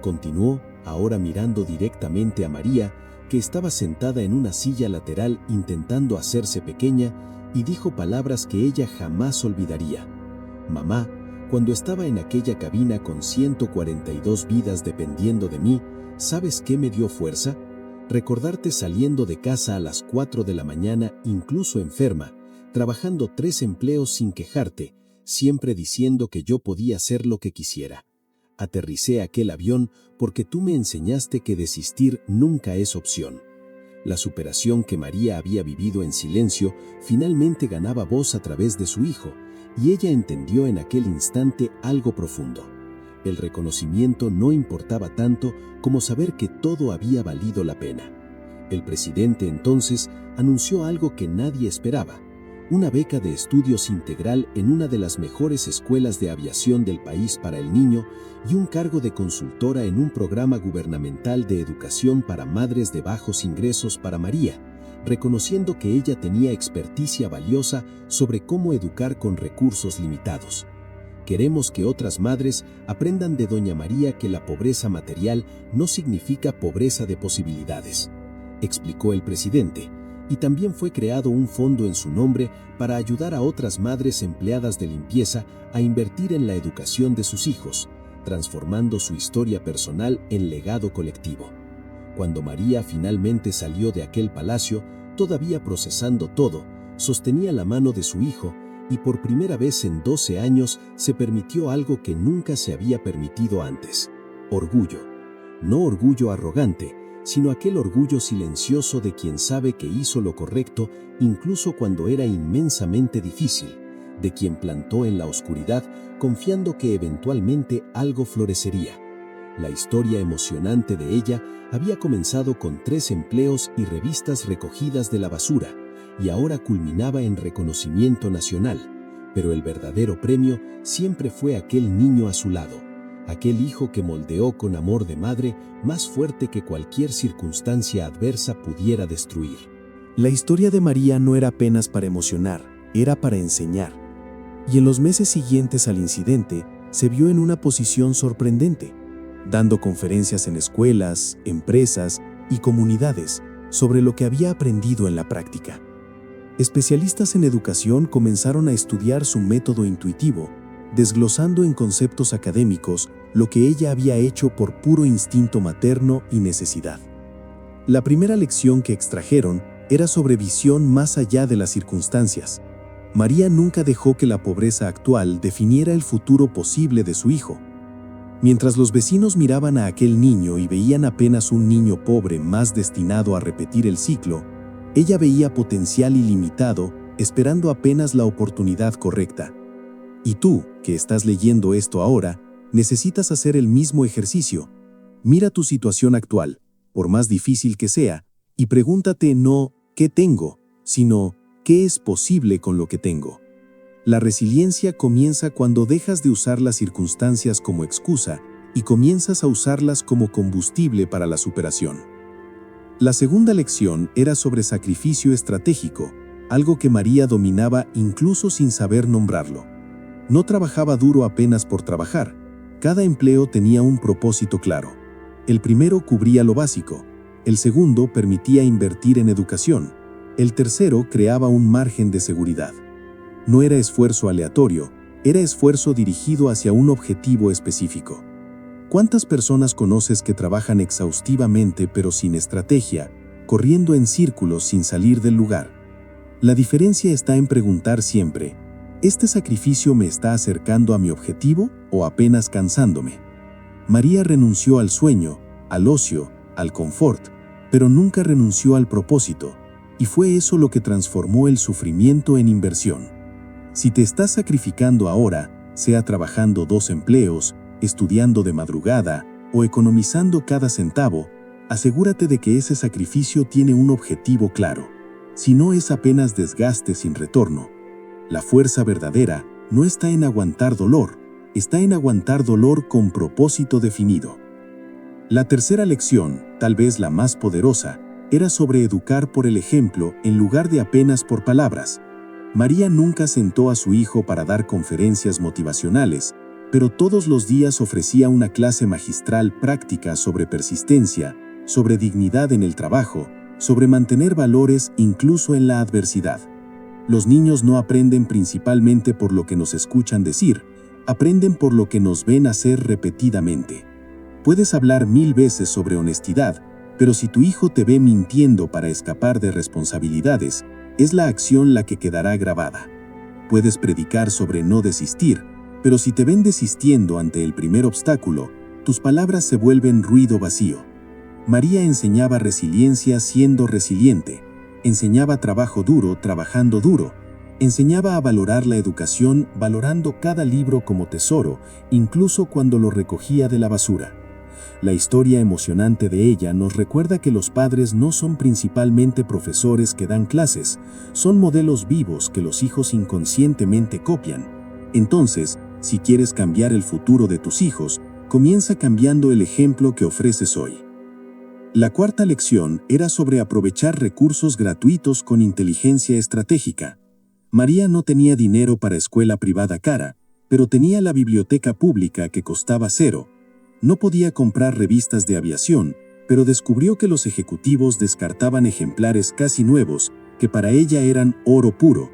Continuó, ahora mirando directamente a María, que estaba sentada en una silla lateral intentando hacerse pequeña, y dijo palabras que ella jamás olvidaría. Mamá, cuando estaba en aquella cabina con 142 vidas dependiendo de mí, ¿sabes qué me dio fuerza? Recordarte saliendo de casa a las 4 de la mañana, incluso enferma, trabajando 3 empleos sin quejarte, siempre diciendo que yo podía hacer lo que quisiera. Aterricé aquel avión porque tú me enseñaste que desistir nunca es opción. La superación que María había vivido en silencio finalmente ganaba voz a través de su hijo, y ella entendió en aquel instante algo profundo. El reconocimiento no importaba tanto como saber que todo había valido la pena. El presidente entonces anunció algo que nadie esperaba: una beca de estudios integral en una de las mejores escuelas de aviación del país para el niño y un cargo de consultora en un programa gubernamental de educación para madres de bajos ingresos para María, reconociendo que ella tenía experticia valiosa sobre cómo educar con recursos limitados. Queremos que otras madres aprendan de Doña María que la pobreza material no significa pobreza de posibilidades, explicó el presidente, y también fue creado un fondo en su nombre para ayudar a otras madres empleadas de limpieza a invertir en la educación de sus hijos, transformando su historia personal en legado colectivo. Cuando María finalmente salió de aquel palacio, todavía procesando todo, sostenía la mano de su hijo y por primera vez en 12 años se permitió algo que nunca se había permitido antes: orgullo. No orgullo arrogante, sino aquel orgullo silencioso de quien sabe que hizo lo correcto incluso cuando era inmensamente difícil, de quien plantó en la oscuridad confiando que eventualmente algo florecería. La historia emocionante de ella había comenzado con 3 empleos y revistas recogidas de la basura, y ahora culminaba en reconocimiento nacional, pero el verdadero premio siempre fue aquel niño a su lado, aquel hijo que moldeó con amor de madre más fuerte que cualquier circunstancia adversa pudiera destruir. La historia de María no era apenas para emocionar, era para enseñar. Y en los meses siguientes al incidente, se vio en una posición sorprendente, dando conferencias en escuelas, empresas y comunidades sobre lo que había aprendido en la práctica. Especialistas en educación comenzaron a estudiar su método intuitivo, desglosando en conceptos académicos lo que ella había hecho por puro instinto materno y necesidad. La primera lección que extrajeron era sobre visión más allá de las circunstancias. María nunca dejó que la pobreza actual definiera el futuro posible de su hijo. Mientras los vecinos miraban a aquel niño y veían apenas un niño pobre más destinado a repetir el ciclo, ella veía potencial ilimitado, esperando apenas la oportunidad correcta. Y tú, que estás leyendo esto ahora, necesitas hacer el mismo ejercicio. Mira tu situación actual, por más difícil que sea, y pregúntate no ¿qué tengo?, sino ¿qué es posible con lo que tengo? La resiliencia comienza cuando dejas de usar las circunstancias como excusa y comienzas a usarlas como combustible para la superación. La segunda lección era sobre sacrificio estratégico, algo que María dominaba incluso sin saber nombrarlo. No trabajaba duro apenas por trabajar. Cada empleo tenía un propósito claro. El primero cubría lo básico, el segundo permitía invertir en educación, el tercero creaba un margen de seguridad. No era esfuerzo aleatorio, era esfuerzo dirigido hacia un objetivo específico. ¿Cuántas personas conoces que trabajan exhaustivamente pero sin estrategia, corriendo en círculos sin salir del lugar? La diferencia está en preguntar siempre: ¿este sacrificio me está acercando a mi objetivo o apenas cansándome? María renunció al sueño, al ocio, al confort, pero nunca renunció al propósito, y fue eso lo que transformó el sufrimiento en inversión. Si te estás sacrificando ahora, sea trabajando 2 empleos, estudiando de madrugada o economizando cada centavo, asegúrate de que ese sacrificio tiene un objetivo claro. Si no, es apenas desgaste sin retorno. La fuerza verdadera no está en aguantar dolor, está en aguantar dolor con propósito definido. La tercera lección, tal vez la más poderosa, era sobre educar por el ejemplo en lugar de apenas por palabras. María nunca sentó a su hijo para dar conferencias motivacionales, pero todos los días ofrecía una clase magistral práctica sobre persistencia, sobre dignidad en el trabajo, sobre mantener valores incluso en la adversidad. Los niños no aprenden principalmente por lo que nos escuchan decir, aprenden por lo que nos ven hacer repetidamente. Puedes hablar 1000 veces sobre honestidad, pero si tu hijo te ve mintiendo para escapar de responsabilidades, es la acción la que quedará grabada. Puedes predicar sobre no desistir, pero si te ven desistiendo ante el primer obstáculo, tus palabras se vuelven ruido vacío. María enseñaba resiliencia siendo resiliente, enseñaba trabajo duro trabajando duro, enseñaba a valorar la educación valorando cada libro como tesoro, incluso cuando lo recogía de la basura. La historia emocionante de ella nos recuerda que los padres no son principalmente profesores que dan clases, son modelos vivos que los hijos inconscientemente copian. Entonces, si quieres cambiar el futuro de tus hijos, comienza cambiando el ejemplo que ofreces hoy. La cuarta lección era sobre aprovechar recursos gratuitos con inteligencia estratégica. María no tenía dinero para escuela privada cara, pero tenía la biblioteca pública que costaba cero. No podía comprar revistas de aviación, pero descubrió que los ejecutivos descartaban ejemplares casi nuevos, que para ella eran oro puro.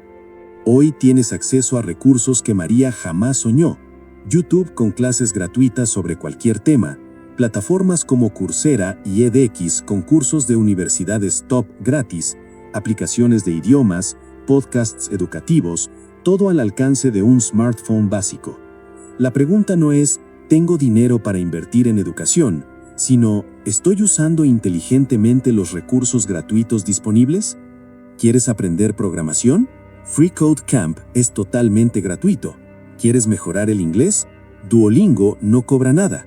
Hoy tienes acceso a recursos que María jamás soñó. YouTube con clases gratuitas sobre cualquier tema, plataformas como Coursera y edX con cursos de universidades top gratis, aplicaciones de idiomas, podcasts educativos, todo al alcance de un smartphone básico. La pregunta no es, ¿tengo dinero para invertir en educación?, sino, ¿estoy usando inteligentemente los recursos gratuitos disponibles? ¿Quieres aprender programación? Free Code Camp es totalmente gratuito. ¿Quieres mejorar el inglés? Duolingo no cobra nada.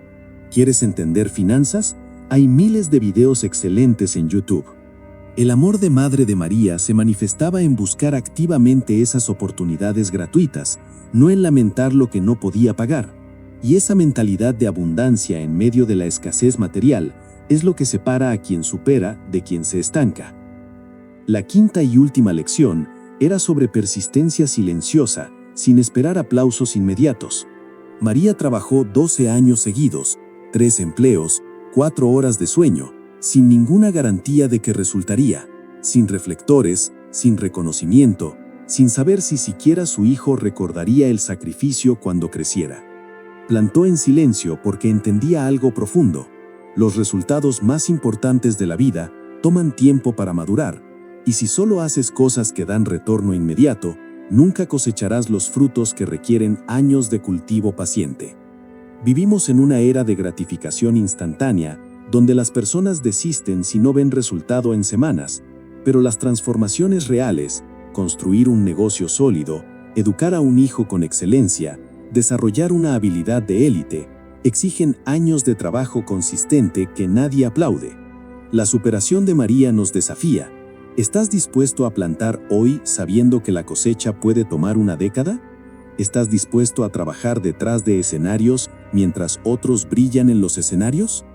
¿Quieres entender finanzas? Hay miles de videos excelentes en YouTube. El amor de madre de María se manifestaba en buscar activamente esas oportunidades gratuitas, no en lamentar lo que no podía pagar. Y esa mentalidad de abundancia en medio de la escasez material es lo que separa a quien supera de quien se estanca. La quinta y última lección era sobre persistencia silenciosa, sin esperar aplausos inmediatos. María trabajó 12 años seguidos, 3 empleos, 4 horas de sueño, sin ninguna garantía de que resultaría, sin reflectores, sin reconocimiento, sin saber si siquiera su hijo recordaría el sacrificio cuando creciera. Plantó en silencio porque entendía algo profundo. Los resultados más importantes de la vida toman tiempo para madurar, y si solo haces cosas que dan retorno inmediato, nunca cosecharás los frutos que requieren años de cultivo paciente. Vivimos en una era de gratificación instantánea, donde las personas desisten si no ven resultado en semanas, pero las transformaciones reales, construir un negocio sólido, educar a un hijo con excelencia, desarrollar una habilidad de élite, exigen años de trabajo consistente que nadie aplaude. La superación de María nos desafía. ¿Estás dispuesto a plantar hoy sabiendo que la cosecha puede tomar una década? ¿Estás dispuesto a trabajar detrás de escenarios mientras otros brillan en los escenarios?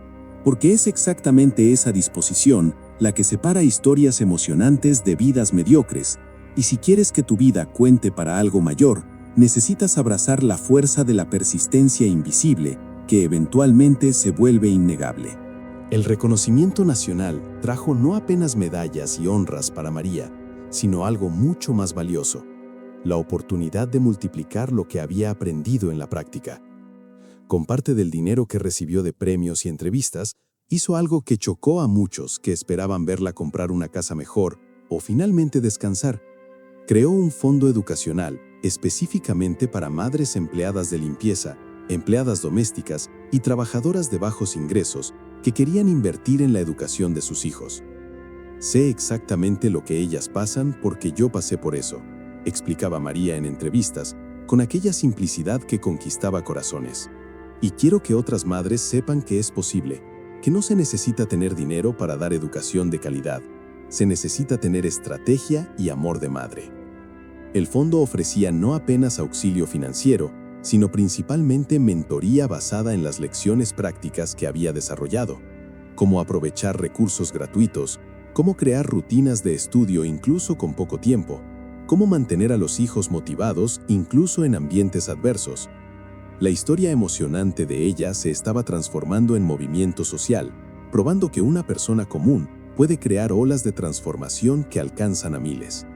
Porque es exactamente esa disposición la que separa historias emocionantes de vidas mediocres, y si quieres que tu vida cuente para algo mayor, necesitas abrazar la fuerza de la persistencia invisible, que eventualmente se vuelve innegable. El reconocimiento nacional trajo no apenas medallas y honras para María, sino algo mucho más valioso: la oportunidad de multiplicar lo que había aprendido en la práctica. Con parte del dinero que recibió de premios y entrevistas, hizo algo que chocó a muchos que esperaban verla comprar una casa mejor o finalmente descansar. Creó un fondo educacional específicamente para madres empleadas de limpieza, empleadas domésticas y trabajadoras de bajos ingresos que querían invertir en la educación de sus hijos. Sé exactamente lo que ellas pasan porque yo pasé por eso, explicaba María en entrevistas, con aquella simplicidad que conquistaba corazones. Y quiero que otras madres sepan que es posible, que no se necesita tener dinero para dar educación de calidad, se necesita tener estrategia y amor de madre. El fondo ofrecía no apenas auxilio financiero, sino principalmente mentoría basada en las lecciones prácticas que había desarrollado, cómo aprovechar recursos gratuitos, cómo crear rutinas de estudio incluso con poco tiempo, cómo mantener a los hijos motivados incluso en ambientes adversos. La historia emocionante de ella se estaba transformando en movimiento social, probando que una persona común puede crear olas de transformación que alcanzan a miles.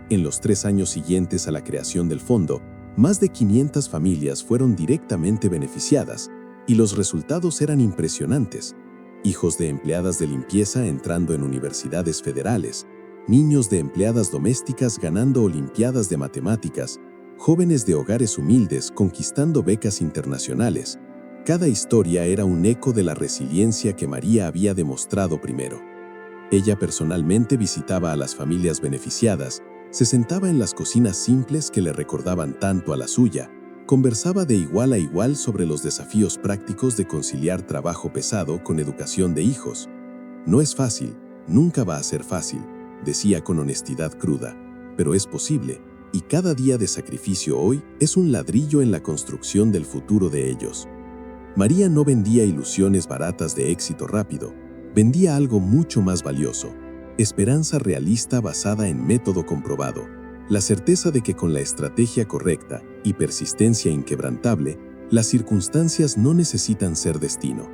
En los 3 años siguientes a la creación del fondo, más de 500 familias fueron directamente beneficiadas, y los resultados eran impresionantes. Hijos de empleadas de limpieza entrando en universidades federales, niños de empleadas domésticas ganando olimpiadas de matemáticas, jóvenes de hogares humildes conquistando becas internacionales. Cada historia era un eco de la resiliencia que María había demostrado primero. Ella personalmente visitaba a las familias beneficiadas, se sentaba en las cocinas simples que le recordaban tanto a la suya, conversaba de igual a igual sobre los desafíos prácticos de conciliar trabajo pesado con educación de hijos. No es fácil, nunca va a ser fácil, decía con honestidad cruda, pero es posible, y cada día de sacrificio hoy es un ladrillo en la construcción del futuro de ellos. María no vendía ilusiones baratas de éxito rápido, vendía algo mucho más valioso, esperanza realista basada en método comprobado, la certeza de que con la estrategia correcta y persistencia inquebrantable, las circunstancias no necesitan ser destino.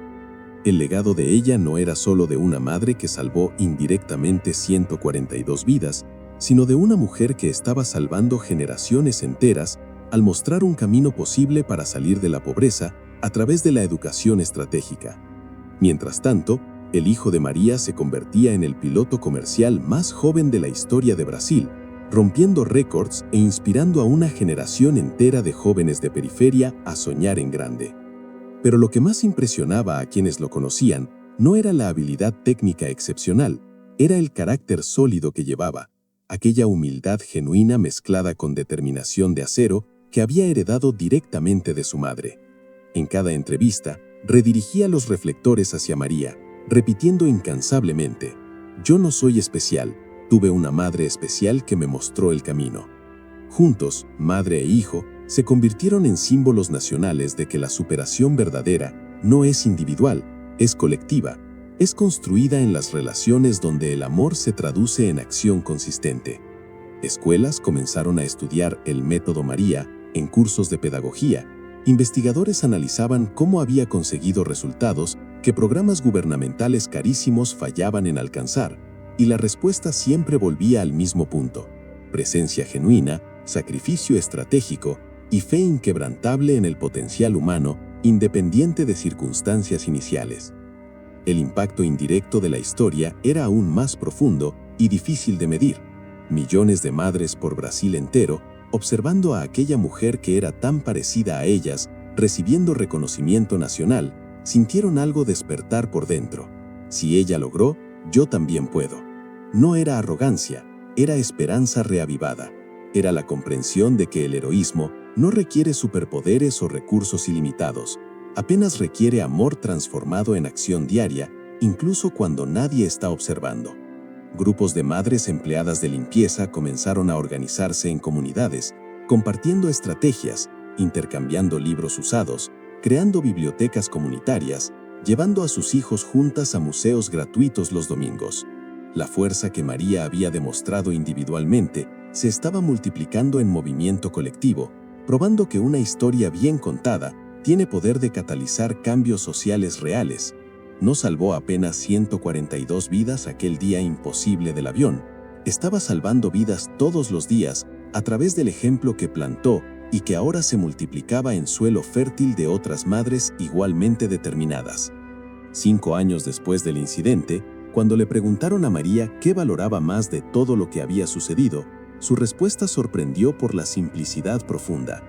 El legado de ella no era solo de una madre que salvó indirectamente 142 vidas, sino de una mujer que estaba salvando generaciones enteras al mostrar un camino posible para salir de la pobreza a través de la educación estratégica. Mientras tanto, el hijo de María se convertía en el piloto comercial más joven de la historia de Brasil, rompiendo récords e inspirando a una generación entera de jóvenes de periferia a soñar en grande. Pero lo que más impresionaba a quienes lo conocían no era la habilidad técnica excepcional, era el carácter sólido que llevaba, aquella humildad genuina mezclada con determinación de acero que había heredado directamente de su madre. En cada entrevista, redirigía los reflectores hacia María, repitiendo incansablemente: «Yo no soy especial, tuve una madre especial que me mostró el camino». Juntos, madre e hijo, se convirtieron en símbolos nacionales de que la superación verdadera no es individual, es colectiva, es construida en las relaciones donde el amor se traduce en acción consistente. Escuelas comenzaron a estudiar el método María en cursos de pedagogía. Investigadores analizaban cómo había conseguido resultados que programas gubernamentales carísimos fallaban en alcanzar, y la respuesta siempre volvía al mismo punto: presencia genuina, sacrificio estratégico y fe inquebrantable en el potencial humano, independiente de circunstancias iniciales. El impacto indirecto de la historia era aún más profundo y difícil de medir. Millones de madres por Brasil entero, observando a aquella mujer que era tan parecida a ellas, recibiendo reconocimiento nacional, sintieron algo despertar por dentro. Si ella logró, yo también puedo. No era arrogancia, era esperanza reavivada. Era la comprensión de que el heroísmo no requiere superpoderes o recursos ilimitados, apenas requiere amor transformado en acción diaria, incluso cuando nadie está observando. Grupos de madres empleadas de limpieza comenzaron a organizarse en comunidades, compartiendo estrategias, intercambiando libros usados, creando bibliotecas comunitarias, llevando a sus hijos juntas a museos gratuitos los domingos. La fuerza que María había demostrado individualmente se estaba multiplicando en movimiento colectivo, probando que una historia bien contada tiene poder de catalizar cambios sociales reales. No salvó apenas 142 vidas aquel día imposible del avión, estaba salvando vidas todos los días a través del ejemplo que plantó y que ahora se multiplicaba en suelo fértil de otras madres igualmente determinadas. 5 años después del incidente, cuando le preguntaron a María qué valoraba más de todo lo que había sucedido, su respuesta sorprendió por la simplicidad profunda.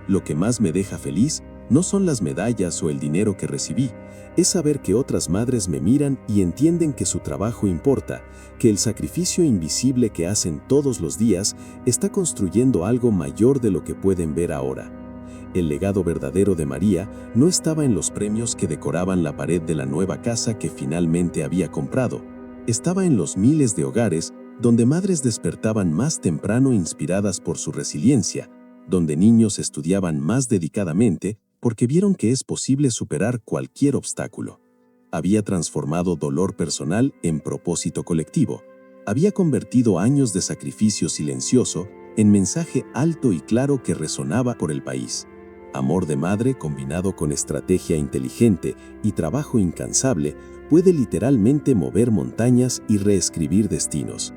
Lo que más me deja feliz no son las medallas o el dinero que recibí, es saber que otras madres me miran y entienden que su trabajo importa, que el sacrificio invisible que hacen todos los días está construyendo algo mayor de lo que pueden ver ahora. El legado verdadero de María no estaba en los premios que decoraban la pared de la nueva casa que finalmente había comprado, estaba en los miles de hogares donde madres despertaban más temprano inspiradas por su resiliencia, donde niños estudiaban más dedicadamente porque vieron que es posible superar cualquier obstáculo. Había transformado dolor personal en propósito colectivo. Había convertido años de sacrificio silencioso en mensaje alto y claro que resonaba por el país. Amor de madre combinado con estrategia inteligente y trabajo incansable puede literalmente mover montañas y reescribir destinos.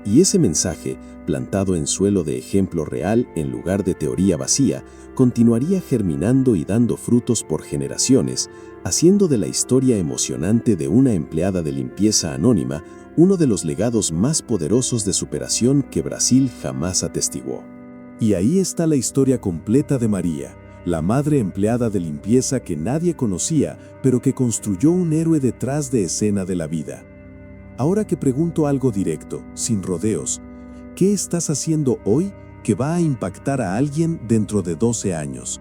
Y ese mensaje, plantado en suelo de ejemplo real en lugar de teoría vacía, continuaría germinando y dando frutos por generaciones, haciendo de la historia emocionante de una empleada de limpieza anónima uno de los legados más poderosos de superación que Brasil jamás atestiguó. Y ahí está la historia completa de María, la madre empleada de limpieza que nadie conocía, pero que construyó un héroe detrás de escena de la vida. Ahora que pregunto algo directo, sin rodeos, ¿qué estás haciendo hoy que va a impactar a alguien dentro de 12 años?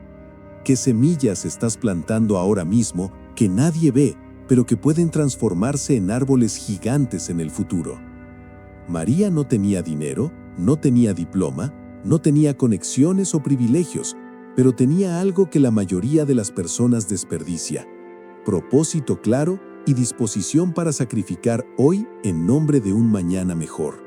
¿Qué semillas estás plantando ahora mismo que nadie ve, pero que pueden transformarse en árboles gigantes en el futuro? María no tenía dinero, no tenía diploma, no tenía conexiones o privilegios, pero tenía algo que la mayoría de las personas desperdicia: propósito claro y disposición para sacrificar hoy en nombre de un mañana mejor.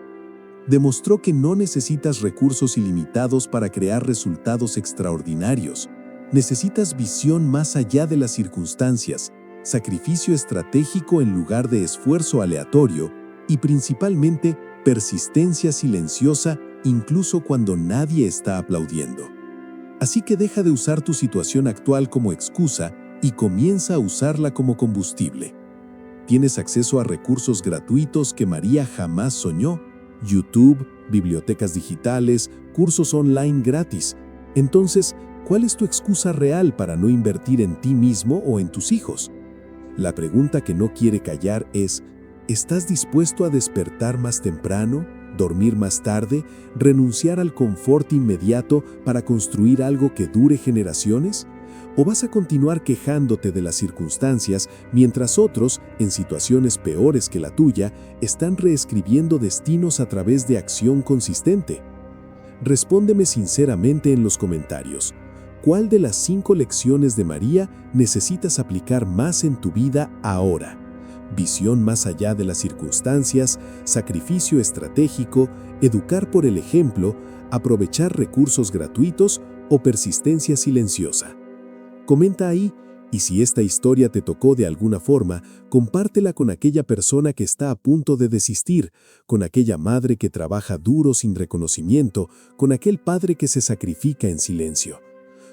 Demostró que no necesitas recursos ilimitados para crear resultados extraordinarios. Necesitas visión más allá de las circunstancias, sacrificio estratégico en lugar de esfuerzo aleatorio y principalmente persistencia silenciosa incluso cuando nadie está aplaudiendo. Así que deja de usar tu situación actual como excusa y comienza a usarla como combustible. Tienes acceso a recursos gratuitos que María jamás soñó: YouTube, bibliotecas digitales, cursos online gratis. Entonces, ¿cuál es tu excusa real para no invertir en ti mismo o en tus hijos? La pregunta que no quiere callar es: ¿estás dispuesto a despertar más temprano, dormir más tarde, renunciar al confort inmediato para construir algo que dure generaciones? ¿O vas a continuar quejándote de las circunstancias mientras otros, en situaciones peores que la tuya, están reescribiendo destinos a través de acción consistente? Respóndeme sinceramente en los comentarios. ¿Cuál de las 5 lecciones de María necesitas aplicar más en tu vida ahora? Visión más allá de las circunstancias, sacrificio estratégico, educar por el ejemplo, aprovechar recursos gratuitos o persistencia silenciosa. Comenta ahí, y si esta historia te tocó de alguna forma, compártela con aquella persona que está a punto de desistir, con aquella madre que trabaja duro sin reconocimiento, con aquel padre que se sacrifica en silencio.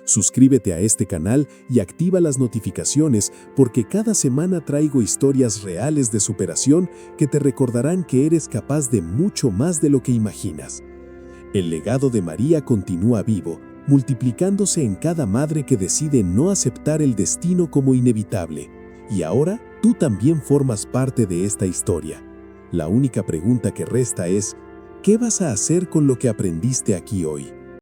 Suscríbete a este canal y activa las notificaciones porque cada semana traigo historias reales de superación que te recordarán que eres capaz de mucho más de lo que imaginas. El legado de María continúa vivo, multiplicándose en cada madre que decide no aceptar el destino como inevitable. Y ahora tú también formas parte de esta historia. La única pregunta que resta es: ¿qué vas a hacer con lo que aprendiste aquí hoy?